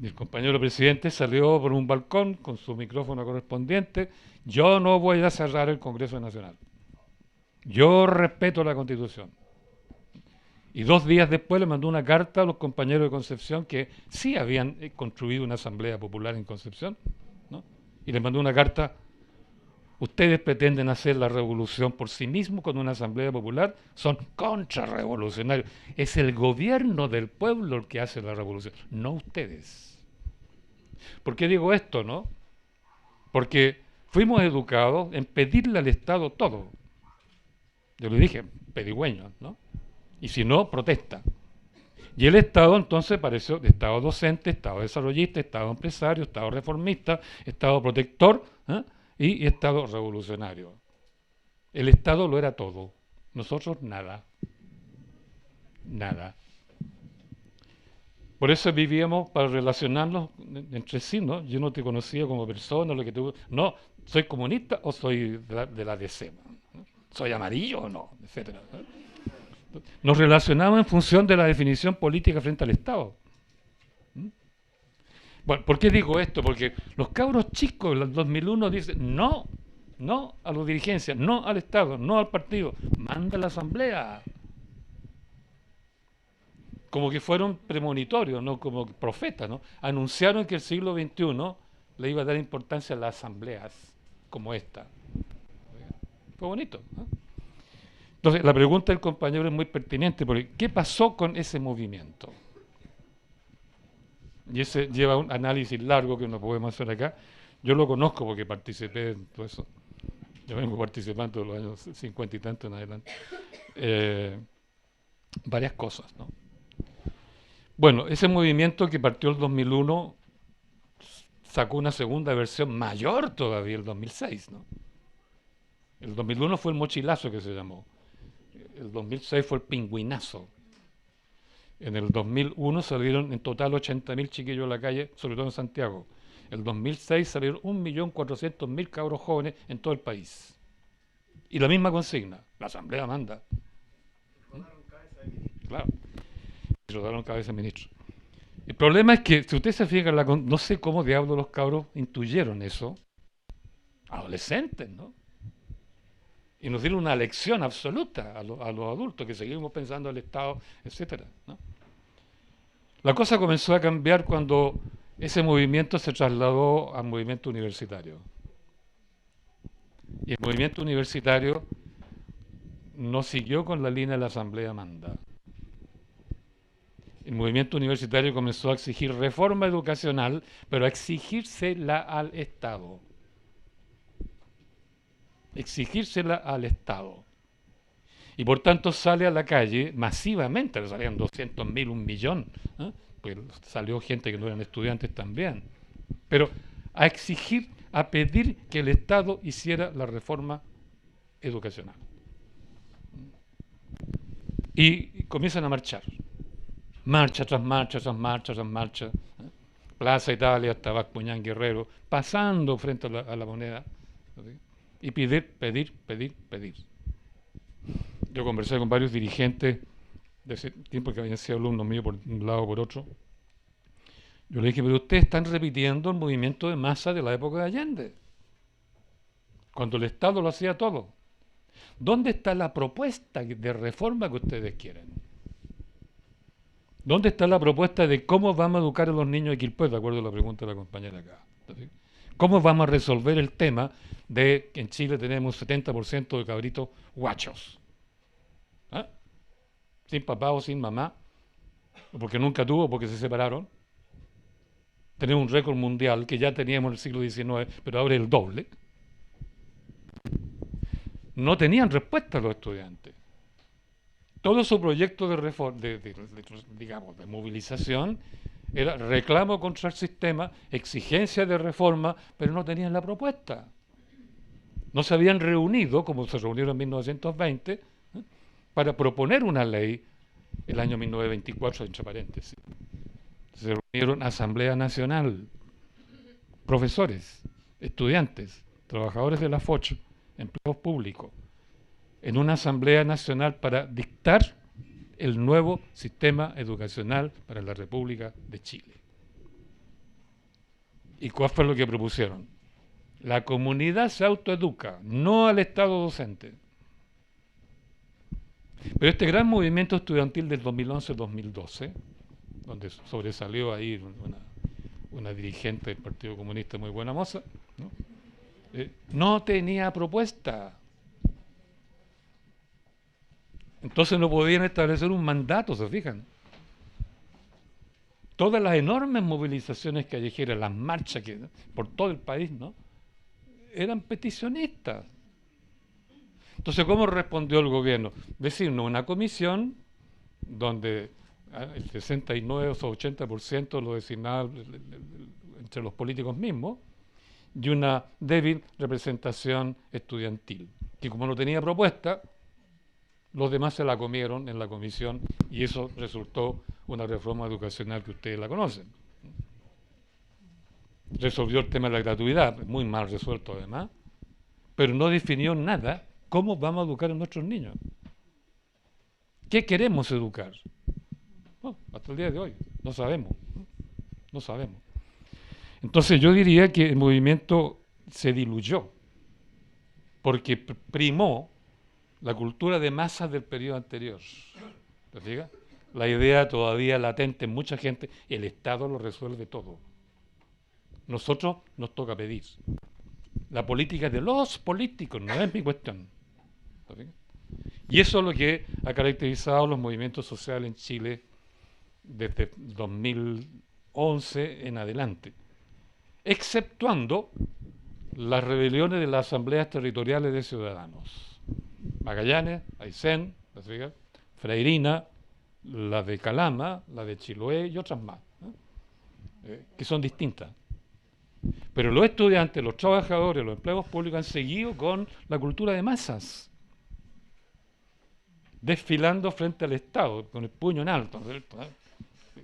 Speaker 3: Y el compañero presidente salió por un balcón con su micrófono correspondiente, yo no voy a cerrar el Congreso Nacional, yo respeto la Constitución. Y 2 días después le mandó una carta a los compañeros de Concepción que sí habían construido una asamblea popular en Concepción, ¿no? Y les mandó una carta: ustedes pretenden hacer la revolución por sí mismos con una asamblea popular, son contrarrevolucionarios. Es el gobierno del pueblo el que hace la revolución, no ustedes. ¿Por qué digo esto, no? Porque fuimos educados en pedirle al Estado todo. Yo le dije, pedigüeño, ¿no? Y si no, protesta. Y el Estado entonces pareció Estado docente, Estado desarrollista, Estado empresario, Estado reformista, Estado protector, ¿eh? Y Estado revolucionario. El Estado lo era todo, nosotros nada. Nada. Por eso vivíamos para relacionarnos entre sí, ¿no? Yo no te conocía como persona, lo que tú... No, ¿soy comunista o soy de la DC? ¿No? ¿Soy amarillo o no? Etcétera, ¿no? Nos relacionamos en función de la definición política frente al Estado. ¿Mm? Bueno, ¿por qué digo esto? Porque los cabros chicos en el 2001 dicen no a las dirigencias, no al Estado, no al partido, manda a la asamblea. Como que fueron premonitorios, ¿no? Como profetas, ¿no? Anunciaron que el siglo XXI le iba a dar importancia a las asambleas como esta. Fue bonito, ¿no? Entonces, la pregunta del compañero es muy pertinente, porque ¿qué pasó con ese movimiento? Y ese lleva un análisis largo que no podemos hacer acá. Yo lo conozco porque participé en todo eso. Yo vengo participando de los años 50 y tanto en adelante. Varias cosas, ¿no? Bueno, ese movimiento que partió el 2001 sacó una segunda versión mayor todavía el 2006, ¿no? El 2001 fue el mochilazo que se llamó. El 2006 fue el pingüinazo. En el 2001 salieron en total 80.000 chiquillos a la calle, sobre todo en Santiago. El 2006 salieron 1.400.000 cabros jóvenes en todo el país. Y la misma consigna, la asamblea manda. Claro, rodaron cabeza de ministro. El problema es que, si usted se fija, no sé cómo diablos los cabros intuyeron eso. Adolescentes, ¿no? Y nos dieron una lección absoluta a los adultos que seguimos pensando en el Estado, etcétera, ¿no? La cosa comenzó a cambiar cuando ese movimiento se trasladó al movimiento universitario. Y el movimiento universitario no siguió con la línea de la Asamblea Manda. El movimiento universitario comenzó a exigir reforma educacional, pero a exigírsela al Estado. Exigírsela al Estado. Y por tanto sale a la calle masivamente, salían 200.000, 1.000.000, ¿eh? Pues salió gente que no eran estudiantes también. Pero a exigir, a pedir que el Estado hiciera la reforma educacional. Y comienzan a marchar. Marcha tras marcha, tras marcha, tras marcha. Plaza Italia hasta Bascuñán Guerrero, pasando frente a la Moneda. ¿Sí? Y pedir. Yo conversé con varios dirigentes de ese tiempo que habían sido alumnos míos por un lado o por otro. Yo le dije, pero ustedes están repitiendo el movimiento de masa de la época de Allende, cuando el Estado lo hacía todo. ¿Dónde está la propuesta de reforma que ustedes quieren? ¿Dónde está la propuesta de cómo vamos a educar a los niños de Quilpué, de acuerdo a la pregunta de la compañera acá? ¿Cómo vamos a resolver el tema de que en Chile tenemos un 70% de cabritos guachos? ¿Ah? Sin papá o sin mamá, o porque nunca tuvo, porque se separaron. Tenemos un récord mundial que ya teníamos en el siglo XIX, pero ahora es el doble. No tenían respuesta los estudiantes. Todo su proyecto de reforma, digamos, de movilización, era reclamo contra el sistema, exigencia de reforma, pero no tenían la propuesta. No se habían reunido, como se reunieron en 1920, para proponer una ley el año 1924, entre paréntesis. Se reunieron Asamblea Nacional, profesores, estudiantes, trabajadores de la FOCH, empleados públicos, en una Asamblea Nacional para dictar el nuevo sistema educacional para la República de Chile. ¿Y cuál fue lo que propusieron? La comunidad se autoeduca, no al Estado docente. Pero este gran movimiento estudiantil del 2011-2012, donde sobresalió ahí una dirigente del Partido Comunista muy buena moza, ¿no? No tenía propuesta. Entonces no podían establecer un mandato, ¿se fijan? Todas las enormes movilizaciones callejeras, las marchas por todo el país, ¿no?, eran peticionistas. Entonces, ¿cómo respondió el gobierno? Decirnos una comisión donde el 69 o 80% lo designaba entre los políticos mismos, y una débil representación estudiantil, que como no tenía propuesta, los demás se la comieron en la comisión, y eso resultó una reforma educacional que ustedes la conocen. Resolvió el tema de la gratuidad, muy mal resuelto además, pero no definió nada cómo vamos a educar a nuestros niños. ¿Qué queremos educar? No, hasta el día de hoy no sabemos. No sabemos. Entonces yo diría que el movimiento se diluyó porque primó la cultura de masas del periodo anterior. ¿Te fijas? La idea todavía latente en mucha gente, el Estado lo resuelve todo. Nosotros nos toca pedir. La política es de los políticos, no es mi cuestión. ¿Te fijas? Y eso es lo que ha caracterizado los movimientos sociales en Chile desde 2011 en adelante, exceptuando las rebeliones de las asambleas territoriales de ciudadanos. Magallanes, Aysén, Freirina, la de Calama, la de Chiloé y otras más, ¿no?, que son distintas. Pero los estudiantes, los trabajadores, los empleados públicos han seguido con la cultura de masas, desfilando frente al Estado, con el puño en alto, ¿cierto?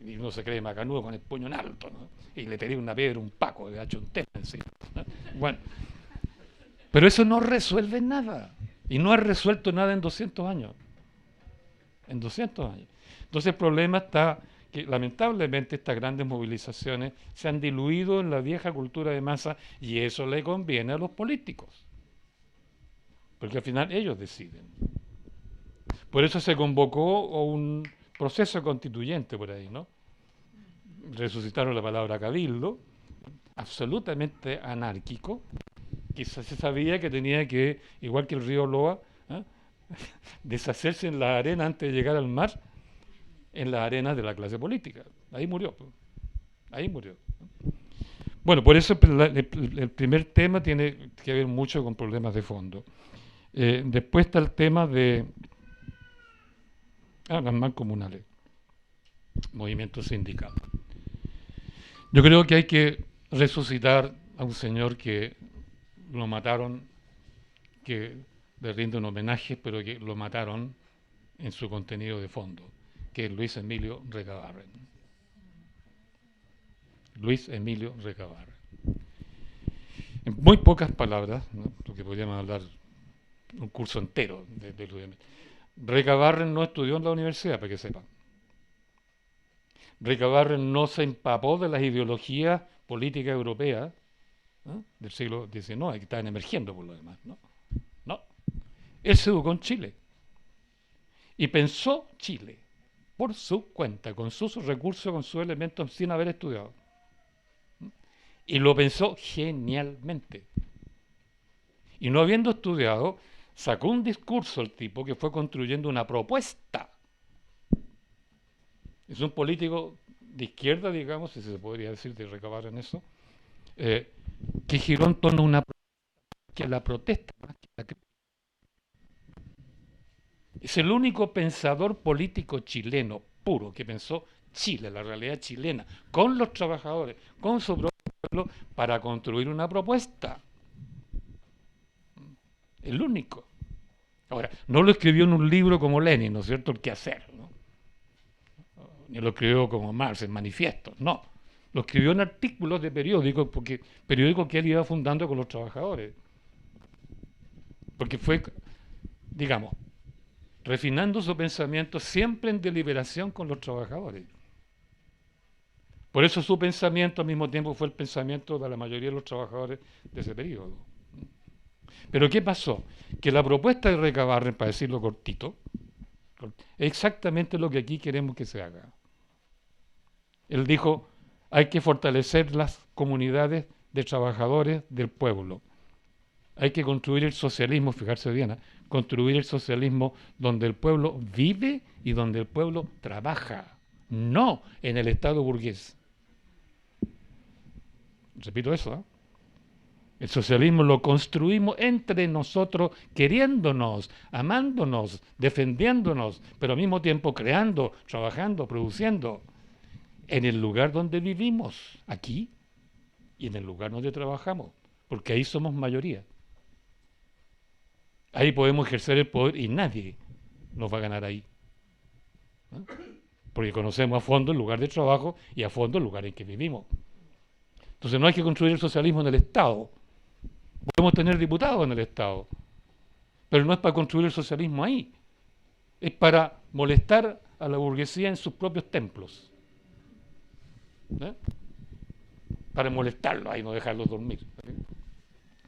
Speaker 3: Y uno se cree macanudo con el puño en alto, ¿no?, y le tiré una piedra, un paco, le ha hecho un tema encima, ¿no? Bueno, pero eso no resuelve nada, y no ha resuelto nada en 200 años. En 200 años. Entonces el problema está que lamentablemente estas grandes movilizaciones se han diluido en la vieja cultura de masa, y eso le conviene a los políticos, porque al final ellos deciden. Por eso se convocó un proceso constituyente por ahí, ¿no? Resucitaron la palabra cabildo, absolutamente anárquico, que se sabía que tenía que, igual que el río Loa, ¿eh?, deshacerse en la arena antes de llegar al mar, en las arenas de la clase política. Ahí murió. Ahí murió. Bueno, por eso el primer tema tiene que ver mucho con problemas de fondo. Después está el tema de las mancomunales, movimientos sindicales. Yo creo que hay que resucitar a un señor que lo mataron, que le rinde un homenaje, pero que lo mataron en su contenido de fondo, que es Luis Emilio Recabarren. Luis Emilio Recabarren. En muy pocas palabras, ¿no?, porque podríamos hablar un curso entero de Luis Emilio. Recabarren no estudió en la universidad, para que sepan. Recabarren no se empapó de las ideologías políticas europeas, ¿no?, del siglo XIX, que estaban emergiendo por lo demás, ¿no? No. Él se educó en Chile y pensó Chile por su cuenta, con sus recursos, con sus elementos, sin haber estudiado. Y lo pensó genialmente. Y no habiendo estudiado, sacó un discurso el tipo que fue construyendo una propuesta. Es un político de izquierda, digamos, si se podría decir, de recabar en eso, que giró en torno a una que la protesta. Es el único pensador político chileno puro que pensó Chile, la realidad chilena, con los trabajadores, con su propio pueblo, para construir una propuesta. El único. Ahora, no lo escribió en un libro como Lenin, ¿no es cierto?, el qué hacer, ¿no?, ni lo escribió como Marx en manifiestos, no. Lo escribió en artículos de periódicos, porque periódicos que él iba fundando con los trabajadores. Porque fue, digamos, refinando su pensamiento siempre en deliberación con los trabajadores. Por eso su pensamiento al mismo tiempo fue el pensamiento de la mayoría de los trabajadores de ese periodo. Pero ¿qué pasó? Que la propuesta de Recabarren, para decirlo cortito, Exactamente lo que aquí queremos que se haga. Él dijo, hay que fortalecer las comunidades de trabajadores del pueblo. Hay que construir el socialismo, fijarse bien, construir el socialismo donde el pueblo vive y donde el pueblo trabaja, no en el Estado burgués. Repito eso, ¿eh? El socialismo lo construimos entre nosotros, queriéndonos, amándonos, defendiéndonos, pero al mismo tiempo creando, trabajando, produciendo, en el lugar donde vivimos, aquí, y en el lugar donde trabajamos, porque ahí somos mayoría. Ahí podemos ejercer el poder y nadie nos va a ganar ahí, ¿no? Porque conocemos a fondo el lugar de trabajo y a fondo el lugar en que vivimos. Entonces no hay que construir el socialismo en el Estado. Podemos tener diputados en el Estado, pero no es para construir el socialismo ahí. Es para molestar a la burguesía en sus propios templos, ¿eh? Para molestarlos ahí, no dejarlos dormir.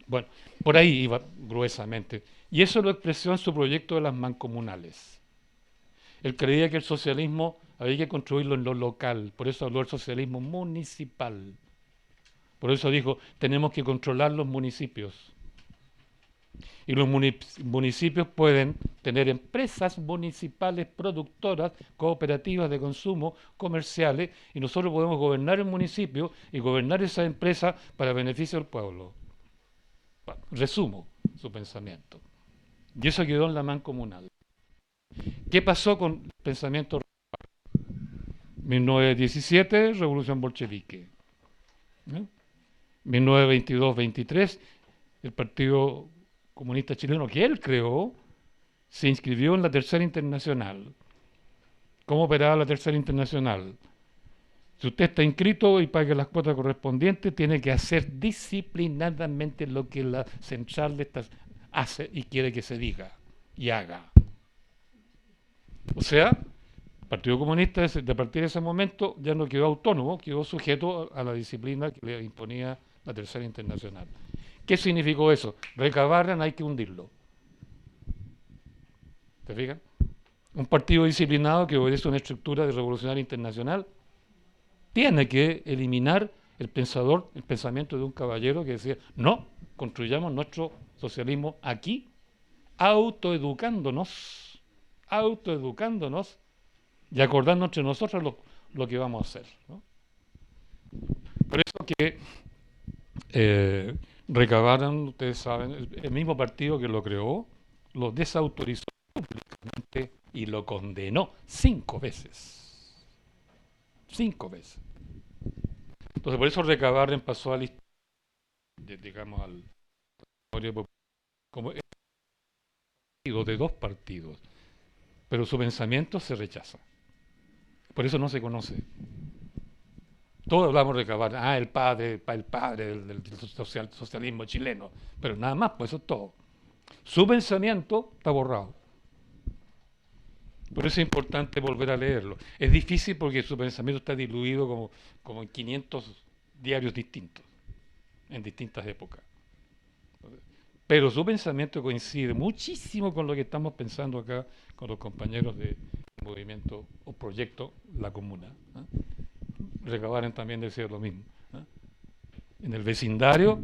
Speaker 3: Bueno, por ahí iba gruesamente. Y eso lo expresó en su proyecto de las mancomunales. Él creía que el socialismo había que construirlo en lo local, por eso habló del socialismo municipal. Por eso dijo, tenemos que controlar los municipios. Y los municipios pueden tener empresas municipales productoras, cooperativas de consumo, comerciales, y nosotros podemos gobernar el municipio y gobernar esa empresa para beneficio del pueblo. Bueno, resumo su pensamiento. Y eso quedó en la mancomunal. ¿Qué pasó con el pensamiento? 1917, revolución bolchevique. 1922-23, el Partido Comunista Chileno, que él creó, se inscribió en la Tercera Internacional. ¿Cómo operaba la Tercera Internacional? Si usted está inscrito y paga las cuotas correspondientes, tiene que hacer disciplinadamente lo que la central hace y quiere que se diga y haga. O sea, el Partido Comunista, a partir de ese momento, ya no quedó autónomo, quedó sujeto a la disciplina que le imponía la Tercera Internacional. ¿Qué significó eso? Recabarren, hay que hundirlo. ¿Te fijas? Un partido disciplinado que obedece a una estructura de revolucionaria internacional tiene que eliminar el pensamiento de un caballero que decía, no, construyamos nuestro socialismo aquí, autoeducándonos y acordando entre nosotros lo que vamos a hacer, ¿no? Por eso que recabaron, ustedes saben, el mismo partido que lo creó, lo desautorizó públicamente y lo condenó 5 veces. 5 veces. Entonces, por eso Recabarren pasó al, digamos, al como de 2 partidos, pero su pensamiento se rechaza. Por eso no se conoce. Todos hablamos de Recabarren, el padre del socialismo chileno, pero nada más, pues eso es todo. Su pensamiento está borrado. Por eso es importante volver a leerlo. Es difícil porque su pensamiento está diluido como en 500 diarios distintos, en distintas épocas. Pero su pensamiento coincide muchísimo con lo que estamos pensando acá con los compañeros del movimiento o proyecto La Comuna, ¿eh? Recabarren también decía lo mismo, ¿eh? En el vecindario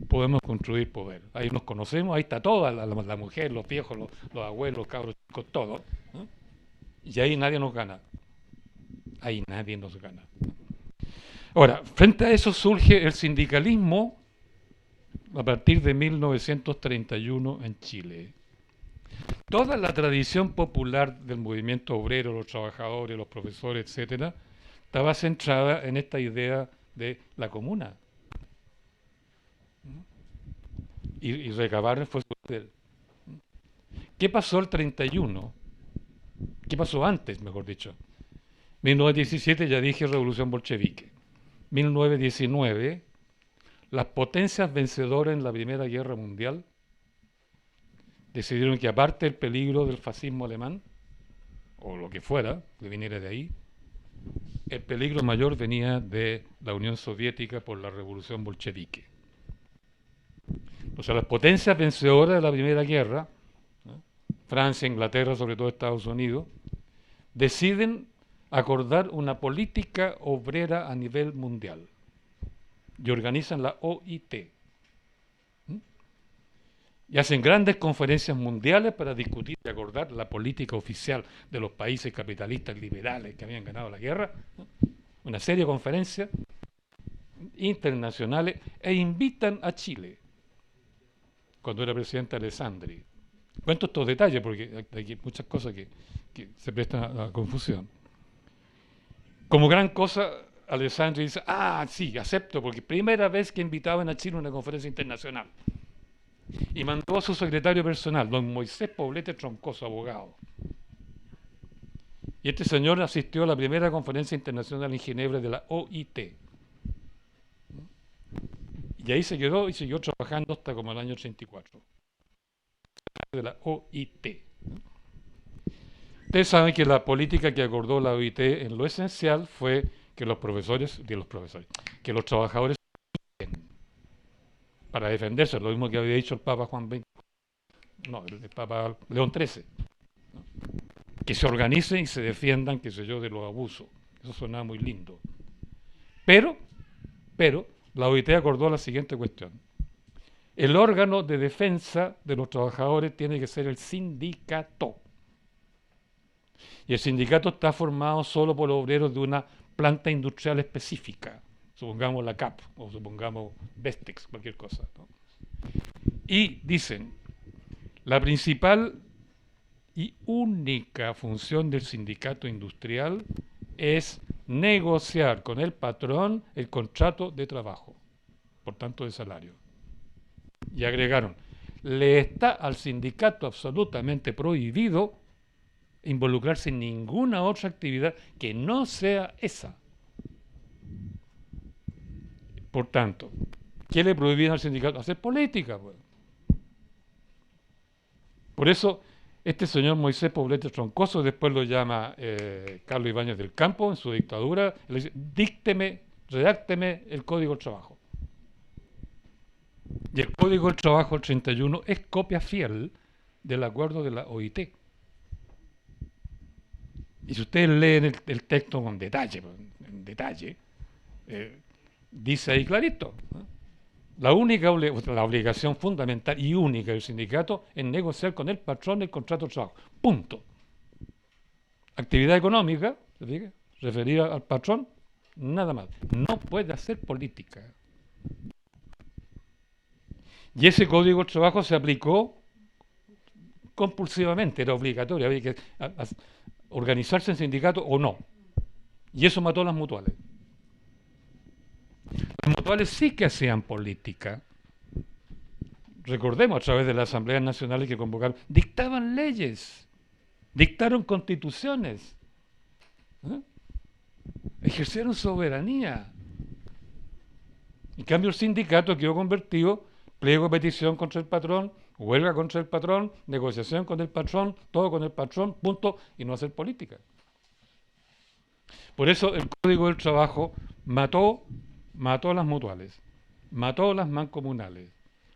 Speaker 3: podemos construir poder. Ahí nos conocemos, ahí está toda la mujer, los viejos, los abuelos, los cabros chicos, todo, ¿eh? Y ahí nadie nos gana. Ahí nadie nos gana. Ahora, frente a eso surge el sindicalismo a partir de 1931 en Chile. Toda la tradición popular del movimiento obrero, los trabajadores, los profesores, etcétera, estaba centrada en esta idea de la comuna. Y Recabarren fue su líder. ¿Qué pasó el 31? ¿Qué pasó antes, mejor dicho? 1917, ya dije, revolución bolchevique. 1919, las potencias vencedoras en la Primera Guerra Mundial decidieron que aparte del peligro del fascismo alemán, o lo que fuera, que viniera de ahí, el peligro mayor venía de la Unión Soviética por la revolución bolchevique. O sea, las potencias vencedoras de la Primera Guerra, ¿no? Francia, Inglaterra, sobre todo Estados Unidos, deciden acordar una política obrera a nivel mundial y organizan la OIT. Y hacen grandes conferencias mundiales para discutir y acordar la política oficial de los países capitalistas liberales que habían ganado la guerra. Una serie de conferencias internacionales e invitan a Chile, cuando era presidente Alessandri. Cuento estos detalles porque hay muchas cosas que se prestan a la confusión. Como gran cosa, Alessandri dice, sí, acepto, porque primera vez que invitaban a Chile a una conferencia internacional. Y mandó a su secretario personal, don Moisés Poblete Troncoso, abogado. Y este señor asistió a la primera conferencia internacional en Ginebra de la OIT. Y ahí se quedó y siguió trabajando hasta como el año 84. De la OIT. Ustedes saben que la política que acordó la OIT en lo esencial fue que los trabajadores para defenderse, lo mismo que había dicho el Papa el Papa León XIII, ¿no? Que se organicen y se defiendan, qué sé yo, de los abusos. Eso sonaba muy lindo. Pero la OIT acordó la siguiente cuestión. El órgano de defensa de los trabajadores tiene que ser el sindicato. Y el sindicato está formado solo por obreros de una planta industrial específica, supongamos la CAP o supongamos Vestex, cualquier cosa, ¿no? Y dicen, la principal y única función del sindicato industrial es negociar con el patrón el contrato de trabajo, por tanto de salario. Y agregaron, le está al sindicato absolutamente prohibido involucrarse en ninguna otra actividad que no sea esa. Por tanto, ¿qué le prohibían al sindicato? Hacer política, pues. Por eso, este señor Moisés Poblete Troncoso, después lo llama Carlos Ibáñez del Campo en su dictadura, le dice, redácteme el Código del Trabajo. Y el Código del Trabajo, el 31, es copia fiel del acuerdo de la OIT. Y si ustedes leen el texto con detalle, dice ahí clarito, ¿no? La obligación fundamental y única del sindicato es negociar con el patrón el contrato de trabajo. Punto. Actividad económica, ¿se fija? Referida al patrón, nada más. No puede hacer política. Y ese código de trabajo se aplicó compulsivamente, era obligatorio, había que organizarse en sindicato o no. Y eso mató a las mutuales. Las mutuales sí que hacían política. Recordemos, a través de las asambleas nacionales que convocaron, dictaban leyes, dictaron constituciones, ¿eh? Ejercieron soberanía. En cambio, el sindicato quedó convertido, pliego de petición contra el patrón, huelga contra el patrón, negociación con el patrón, todo con el patrón, punto, y no hacer política. Por eso el Código del Trabajo mató a las mutuales, mató a las mancomunales,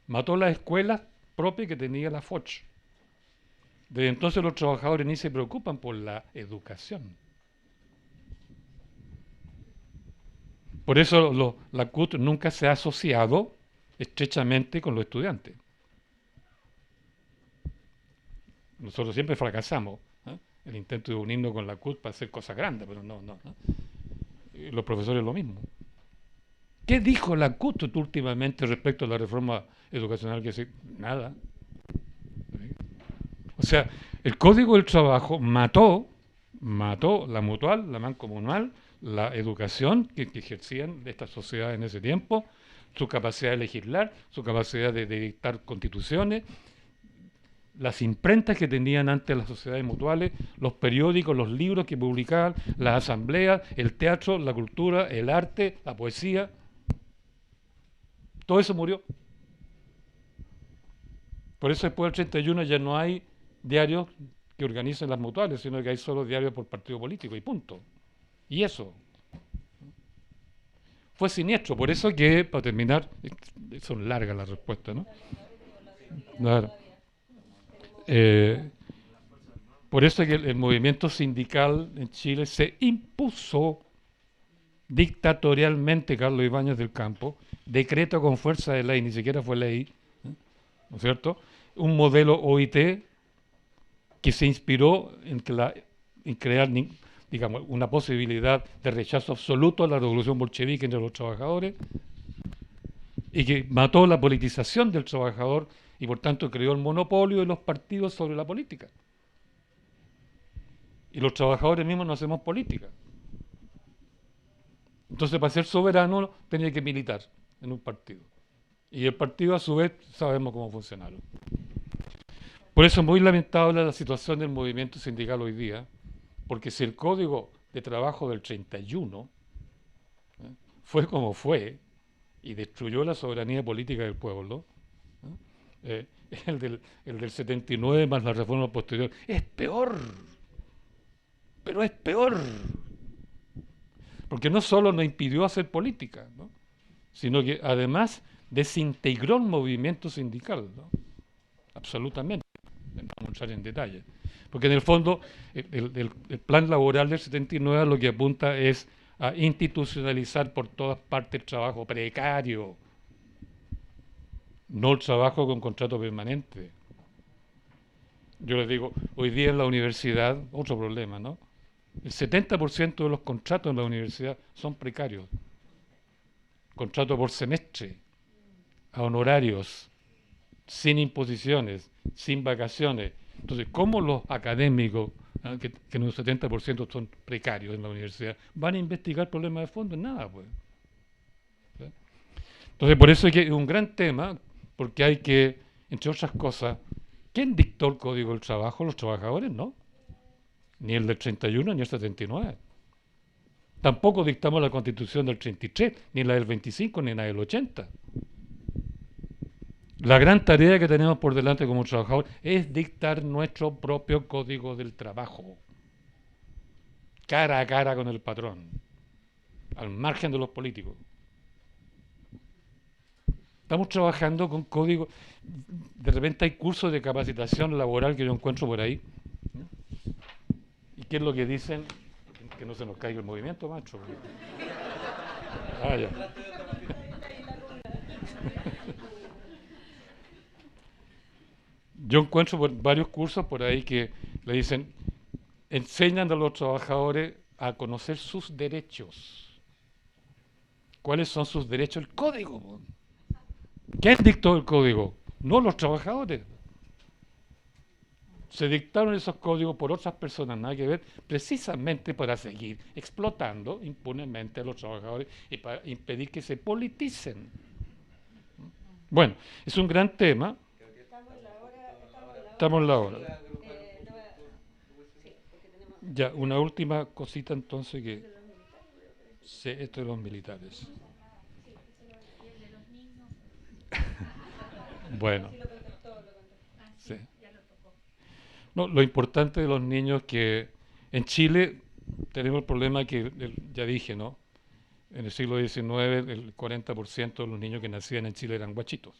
Speaker 3: mató las escuelas propias que tenía la FOCH. Desde entonces los trabajadores ni se preocupan por la educación. Por eso la CUT nunca se ha asociado estrechamente con los estudiantes. Nosotros siempre fracasamos, ¿eh? El intento de unirnos con la CUT para hacer cosas grandes, pero no. Los profesores lo mismo. ¿Qué dijo la CUT últimamente respecto a la reforma educacional? Nada. O sea, el Código del Trabajo mató la mutual, la mancomunal, la educación que ejercían de esta sociedad en ese tiempo, su capacidad de legislar, su capacidad de dictar constituciones, las imprentas que tenían antes las sociedades mutuales, los periódicos, los libros que publicaban, las asambleas, el teatro, la cultura, el arte, la poesía. Todo eso murió. Por eso después del 31 ya no hay diarios que organicen las mutuales, sino que hay solo diarios por partido político y punto. Y eso fue siniestro. Por eso que, para terminar, son largas las respuestas, ¿no? Claro. Por eso es que el movimiento sindical en Chile se impuso dictatorialmente, Carlos Ibáñez del Campo, decreto con fuerza de ley, ni siquiera fue ley, ¿no es cierto? Un modelo OIT que se inspiró en crear, digamos, una posibilidad de rechazo absoluto a la revolución bolchevique entre los trabajadores y que mató la politización del trabajador y por tanto creó el monopolio de los partidos sobre la política. Y los trabajadores mismos no hacemos política. Entonces, para ser soberano tenía que militar en un partido. Y el partido, a su vez, sabemos cómo funcionaron. Por eso es muy lamentable la situación del movimiento sindical hoy día, porque si el Código de Trabajo del 31 fue como fue y destruyó la soberanía política del pueblo, el del 79 más la reforma posterior es peor, pero es peor, porque no solo nos impidió hacer política, ¿no?, sino que además desintegró el movimiento sindical, ¿no?, absolutamente. Vamos a entrar en detalle. Porque en el fondo el plan laboral del 79 lo que apunta es a institucionalizar por todas partes el trabajo precario, no el trabajo con contrato permanente. Yo les digo, hoy día en la universidad, otro problema, ¿no? El 70% de los contratos en la universidad son precarios. Contrato por semestre, a honorarios, sin imposiciones, sin vacaciones. Entonces, ¿cómo los académicos, que en un 70% son precarios en la universidad, van a investigar problemas de fondo? Nada, pues. ¿Sí? Entonces, por eso es que es un gran tema, porque hay que, entre otras cosas, ¿quién dictó el Código del Trabajo? Los trabajadores, ¿no? Ni el del 31 ni el 79. Tampoco dictamos la Constitución del 33, ni la del 25, ni la del 80. La gran tarea que tenemos por delante como trabajadores es dictar nuestro propio Código del Trabajo, cara a cara con el patrón, al margen de los políticos. Estamos trabajando con códigos, de repente hay cursos de capacitación laboral que yo encuentro por ahí. ¿Y qué es lo que dicen? Que no se nos caiga el movimiento, macho. Ah, ya. Yo encuentro varios cursos por ahí que le dicen, enseñan a los trabajadores a conocer sus derechos. ¿Cuáles son sus derechos? El código. ¿Quién dictó el código? No los trabajadores. Se dictaron esos códigos por otras personas, nada que ver, precisamente para seguir explotando impunemente a los trabajadores y para impedir que se politicen. Bueno, es un gran tema. Estamos en la hora. Ya, una última cosita entonces que... Sí, esto de los militares. Bueno. Sí. No, lo importante de los niños es que en Chile tenemos el problema que, ya dije, ¿no? En el siglo XIX el 40% de los niños que nacían en Chile eran guachitos,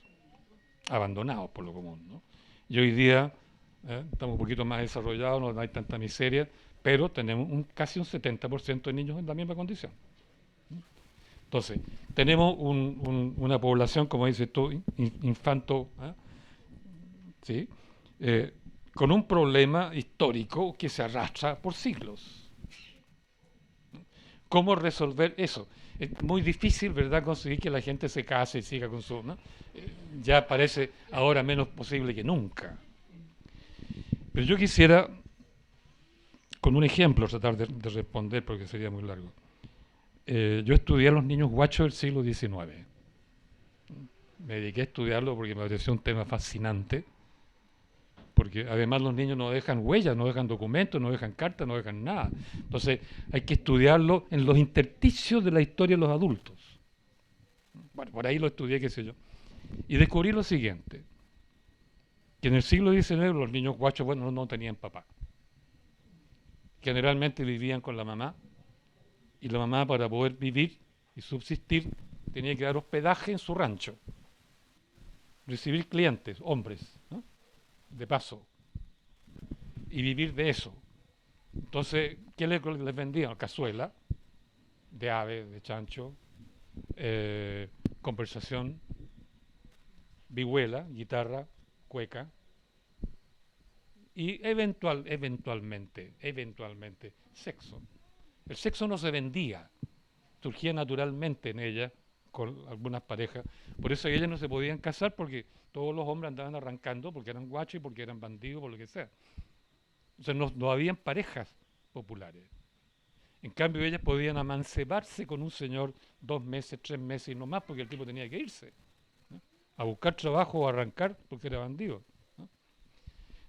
Speaker 3: abandonados por lo común, ¿no? Y hoy día estamos un poquito más desarrollados, no hay tanta miseria, pero tenemos casi un 70% de niños en la misma condición. Entonces, tenemos una población, como dices tú, infanto, ¿sí? Con un problema histórico que se arrastra por siglos. ¿Cómo resolver eso? Es muy difícil, ¿verdad?, conseguir que la gente se case y siga con su... ¿no? Ya parece ahora menos posible que nunca. Pero yo quisiera, con un ejemplo, tratar de responder, porque sería muy largo. Yo estudié a los niños guachos del siglo XIX. Me dediqué a estudiarlo porque me pareció un tema fascinante, porque además los niños no dejan huellas, no dejan documentos, no dejan cartas, no dejan nada. Entonces hay que estudiarlo en los intersticios de la historia de los adultos. Bueno, por ahí lo estudié, qué sé yo. Y descubrí lo siguiente, que en el siglo XIX los niños guachos, bueno, no tenían papá. Generalmente vivían con la mamá, y la mamá, para poder vivir y subsistir, tenía que dar hospedaje en su rancho, recibir clientes, hombres, ¿no?, de paso. y vivir de eso. Entonces, ¿qué les vendían? Cazuela de ave, de chancho, conversación, vihuela, guitarra, cueca y eventualmente, sexo. El sexo no se vendía, surgía naturalmente en ella con algunas parejas. Por eso ellas no se podían casar porque todos los hombres andaban arrancando porque eran guachos y porque eran bandidos, por lo que sea. Entonces no habían parejas populares. En cambio ellas podían amancebarse con un señor 2 meses, 3 meses y no más porque el tipo tenía que irse, ¿no? A buscar trabajo o arrancar porque era bandido, ¿no?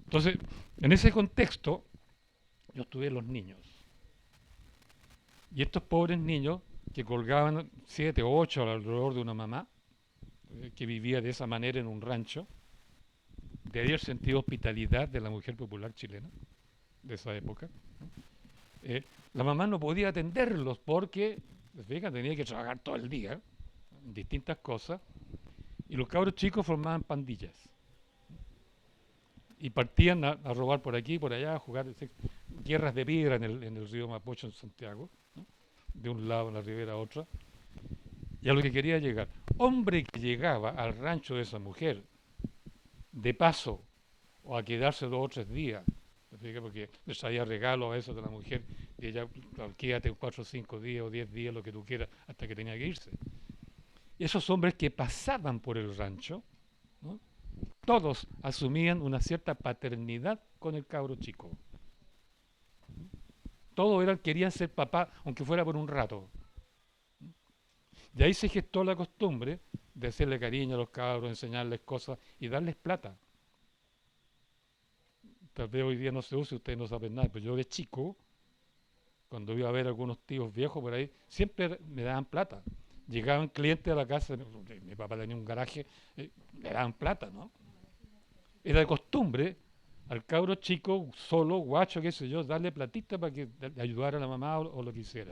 Speaker 3: Entonces, en ese contexto, yo estudié los niños. Y estos pobres niños que colgaban 7 o 8 alrededor de una mamá, que vivía de esa manera en un rancho, de ahí el sentido de hospitalidad de la mujer popular chilena de esa época, ¿no? La mamá no podía atenderlos porque, fíjate, tenía que trabajar todo el día en distintas cosas, y los cabros chicos formaban pandillas y partían a robar por aquí, por allá, a jugar guerras de piedra en el río Mapocho en Santiago, ¿no? De un lado en la ribera a otra, y a lo que quería llegar, hombre que llegaba al rancho de esa mujer de paso o a quedarse 2 o 3 días, porque les traía regalos a eso de la mujer y ella, quédate 4 o 5 días o 10 días, lo que tú quieras, hasta que tenía que irse. Y esos hombres que pasaban por el rancho, ¿no? Todos asumían una cierta paternidad con el cabro chico. Todos querían ser papá, aunque fuera por un rato. Y ahí se gestó la costumbre de hacerle cariño a los cabros, enseñarles cosas y darles plata. Tal vez hoy día no se use, ustedes no saben nada, pero yo de chico, cuando iba a ver algunos tíos viejos por ahí, siempre me daban plata. Llegaban clientes a la casa, mi papá tenía un garaje, me daban plata, ¿no? Era de costumbre al cabro chico, solo, guacho, qué sé yo, darle platita para que le ayudara a la mamá o lo que hiciera.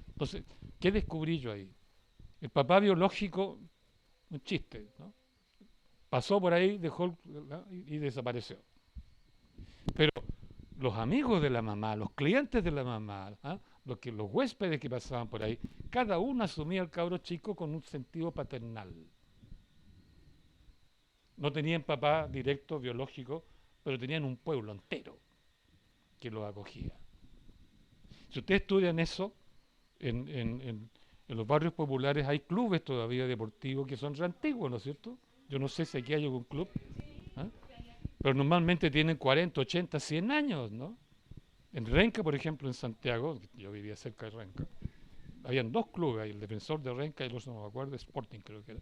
Speaker 3: Entonces, ¿qué descubrí yo ahí? El papá biológico, un chiste, ¿no? Pasó por ahí, dejó y desapareció. Pero los amigos de la mamá, los clientes de la mamá, ¿ah? Los huéspedes que pasaban por ahí, cada uno asumía al cabro chico con un sentido paternal. No tenían papá directo, biológico, pero tenían un pueblo entero que los acogía. Si ustedes estudian eso, en los barrios populares hay clubes todavía deportivos que son re antiguos, ¿no es cierto? Yo no sé si aquí hay algún club, ¿ah? Pero normalmente tienen 40, 80, 100 años, ¿no? En Renca, por ejemplo, en Santiago, yo vivía cerca de Renca, habían 2 clubes, el Defensor de Renca y el otro no me acuerdo, Sporting creo que era.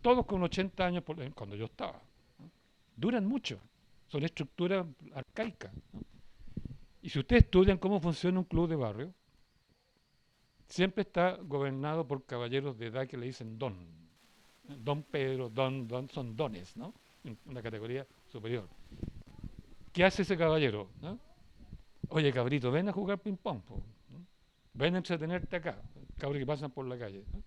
Speaker 3: Todos con 80 años cuando yo estaba, ¿no? Duran mucho, son estructuras arcaicas, ¿no? Y si ustedes estudian cómo funciona un club de barrio, siempre está gobernado por caballeros de edad que le dicen don. Don Pedro, don, son dones, ¿no? Una categoría superior. ¿Qué hace ese caballero? ¿No? Oye, cabrito, ven a jugar ping-pong, ¿no? Ven a entretenerte acá, cabros que pasan por la calle, ¿no?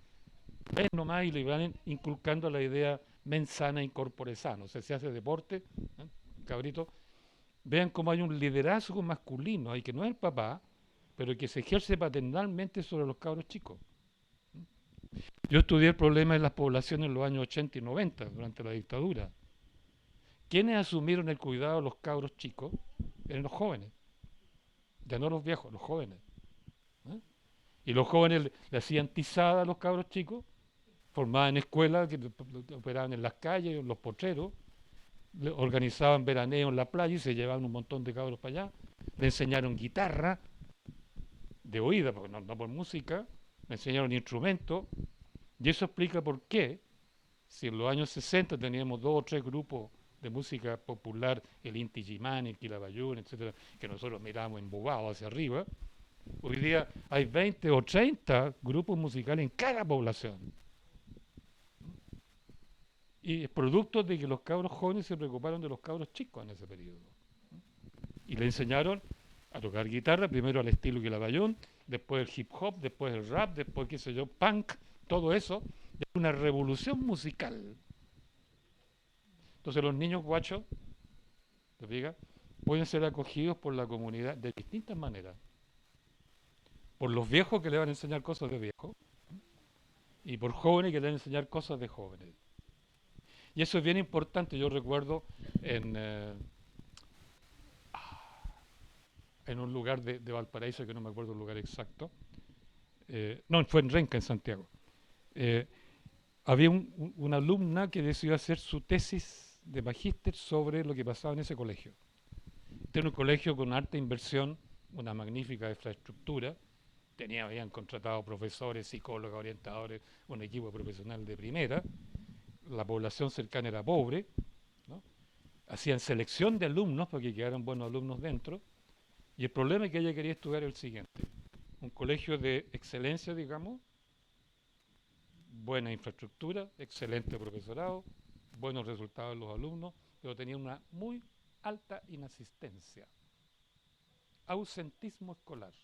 Speaker 3: Ven nomás y le van inculcando la idea mensana incorpore sano. O sea, se hace deporte, ¿no? Cabrito, vean cómo hay un liderazgo masculino ahí que no es el papá, pero que se ejerce paternalmente sobre los cabros chicos. Yo estudié el problema de las poblaciones en los años 80 y 90, durante la dictadura. ¿Quiénes asumieron el cuidado de los cabros chicos? Eran los jóvenes, ya no los viejos, los jóvenes, ¿eh? Y los jóvenes le hacían tizada a los cabros chicos, formaban escuelas que operaban en las calles, en los potreros, organizaban veraneos en la playa y se llevaban un montón de cabros para allá, le enseñaron guitarra, de oída, porque no por música, le enseñaron instrumentos, y eso explica por qué, si en los años 60 teníamos 2 o 3 grupos de música popular, el Inti Illimani, el Quilapayún, etcétera, que nosotros mirábamos embobados hacia arriba, hoy día hay 20 o 30 grupos musicales en cada población. Y es producto de que los cabros jóvenes se preocuparon de los cabros chicos en ese periodo. Y le enseñaron a tocar guitarra, primero al estilo Quilapayún, después el hip hop, después el rap, después qué sé yo, punk, todo eso, es una revolución musical. Entonces los niños guachos, ¿te fijas? pueden ser acogidos por la comunidad de distintas maneras. Por los viejos que le van a enseñar cosas de viejos y por jóvenes que le van a enseñar cosas de jóvenes. Y eso es bien importante. Yo recuerdo en un lugar de Valparaíso, que no me acuerdo el lugar exacto, no, fue en Renca, en Santiago. Había una alumna que decidió hacer su tesis de magíster sobre lo que pasaba en ese colegio. Este era un colegio con alta inversión, una magnífica infraestructura. Habían contratado profesores, psicólogos, orientadores, un equipo profesional de primera. La población cercana era pobre, ¿no? Hacían selección de alumnos para que quedaran buenos alumnos dentro. Y el problema que ella quería estudiar era el siguiente: un colegio de excelencia, digamos, buena infraestructura, excelente profesorado, buenos resultados de los alumnos, pero tenía una muy alta inasistencia, ausentismo escolar.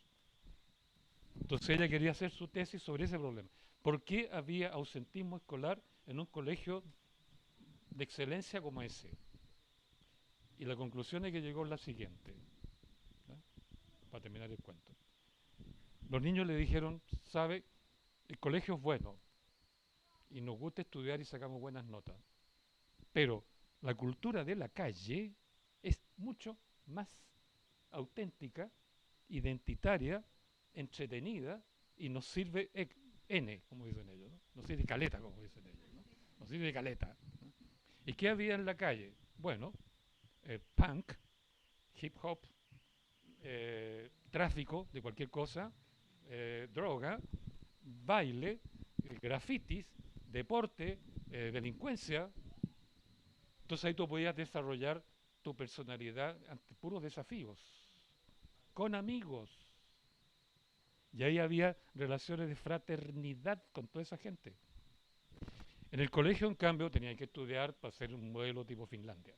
Speaker 3: Entonces ella quería hacer su tesis sobre ese problema. ¿Por qué había ausentismo escolar en un colegio de excelencia como ese? Y la conclusión es que llegó la siguiente, ¿no? Para terminar el cuento. Los niños le dijeron, sabe, el colegio es bueno y nos gusta estudiar y sacamos buenas notas, pero la cultura de la calle es mucho más auténtica, identitaria, entretenida y nos sirve N, como dicen ellos, ¿no? Nos sirve caleta, como dicen ellos, ¿no? Nos sirve caleta, ¿no? ¿Y qué había en la calle? Bueno, punk, hip hop, tráfico de cualquier cosa, droga, baile, grafitis, deporte, delincuencia. Entonces ahí tú podías desarrollar tu personalidad ante puros desafíos, con amigos. Y ahí había relaciones de fraternidad con toda esa gente. En el colegio, en cambio, tenían que estudiar para ser un modelo tipo Finlandia.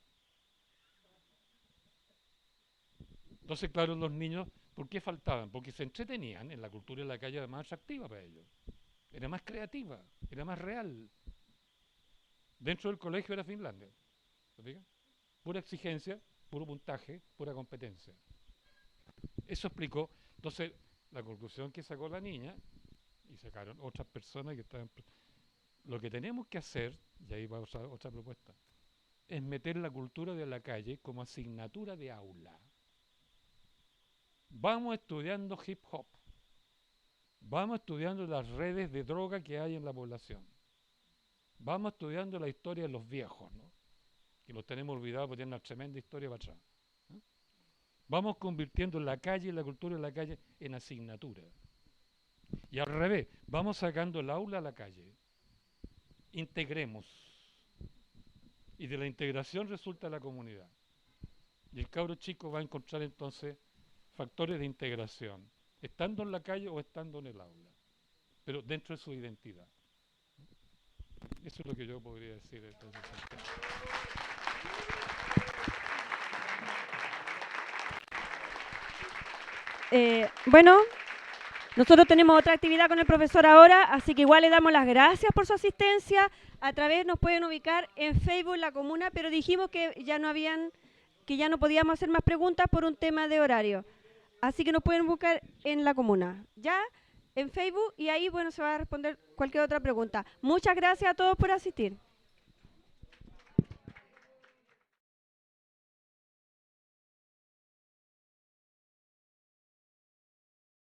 Speaker 3: Entonces, claro, los niños, ¿por qué faltaban? Porque se entretenían en la cultura de la calle, era más atractiva para ellos. Era más creativa, era más real. Dentro del colegio era Finlandia. ¿Se fijan? Pura exigencia, puro puntaje, pura competencia. Eso explicó. Entonces, la conclusión que sacó la niña, y sacaron otras personas que estaban... Lo que tenemos que hacer, y ahí va otra propuesta, es meter la cultura de la calle como asignatura de aula. Vamos estudiando hip hop, vamos estudiando las redes de droga que hay en la población, vamos estudiando la historia de los viejos, ¿no? Que los tenemos olvidados porque tienen una tremenda historia para atrás, ¿no? Vamos convirtiendo la calle y la cultura de la calle en asignatura. Y al revés, vamos sacando el aula a la calle. Integremos. Y de la integración resulta la comunidad. Y el cabro chico va a encontrar entonces factores de integración, estando en la calle o estando en el aula, pero dentro de su identidad. Eso es lo que yo podría decir entonces.
Speaker 1: Bueno, nosotros tenemos otra actividad con el profesor ahora, así que igual le damos las gracias por su asistencia. A través nos pueden ubicar en Facebook La Comuna, pero dijimos que ya no podíamos hacer más preguntas por un tema de horario. Así que nos pueden buscar en La Comuna, ya en Facebook, y ahí bueno se va a responder cualquier otra pregunta. Muchas gracias a todos por asistir.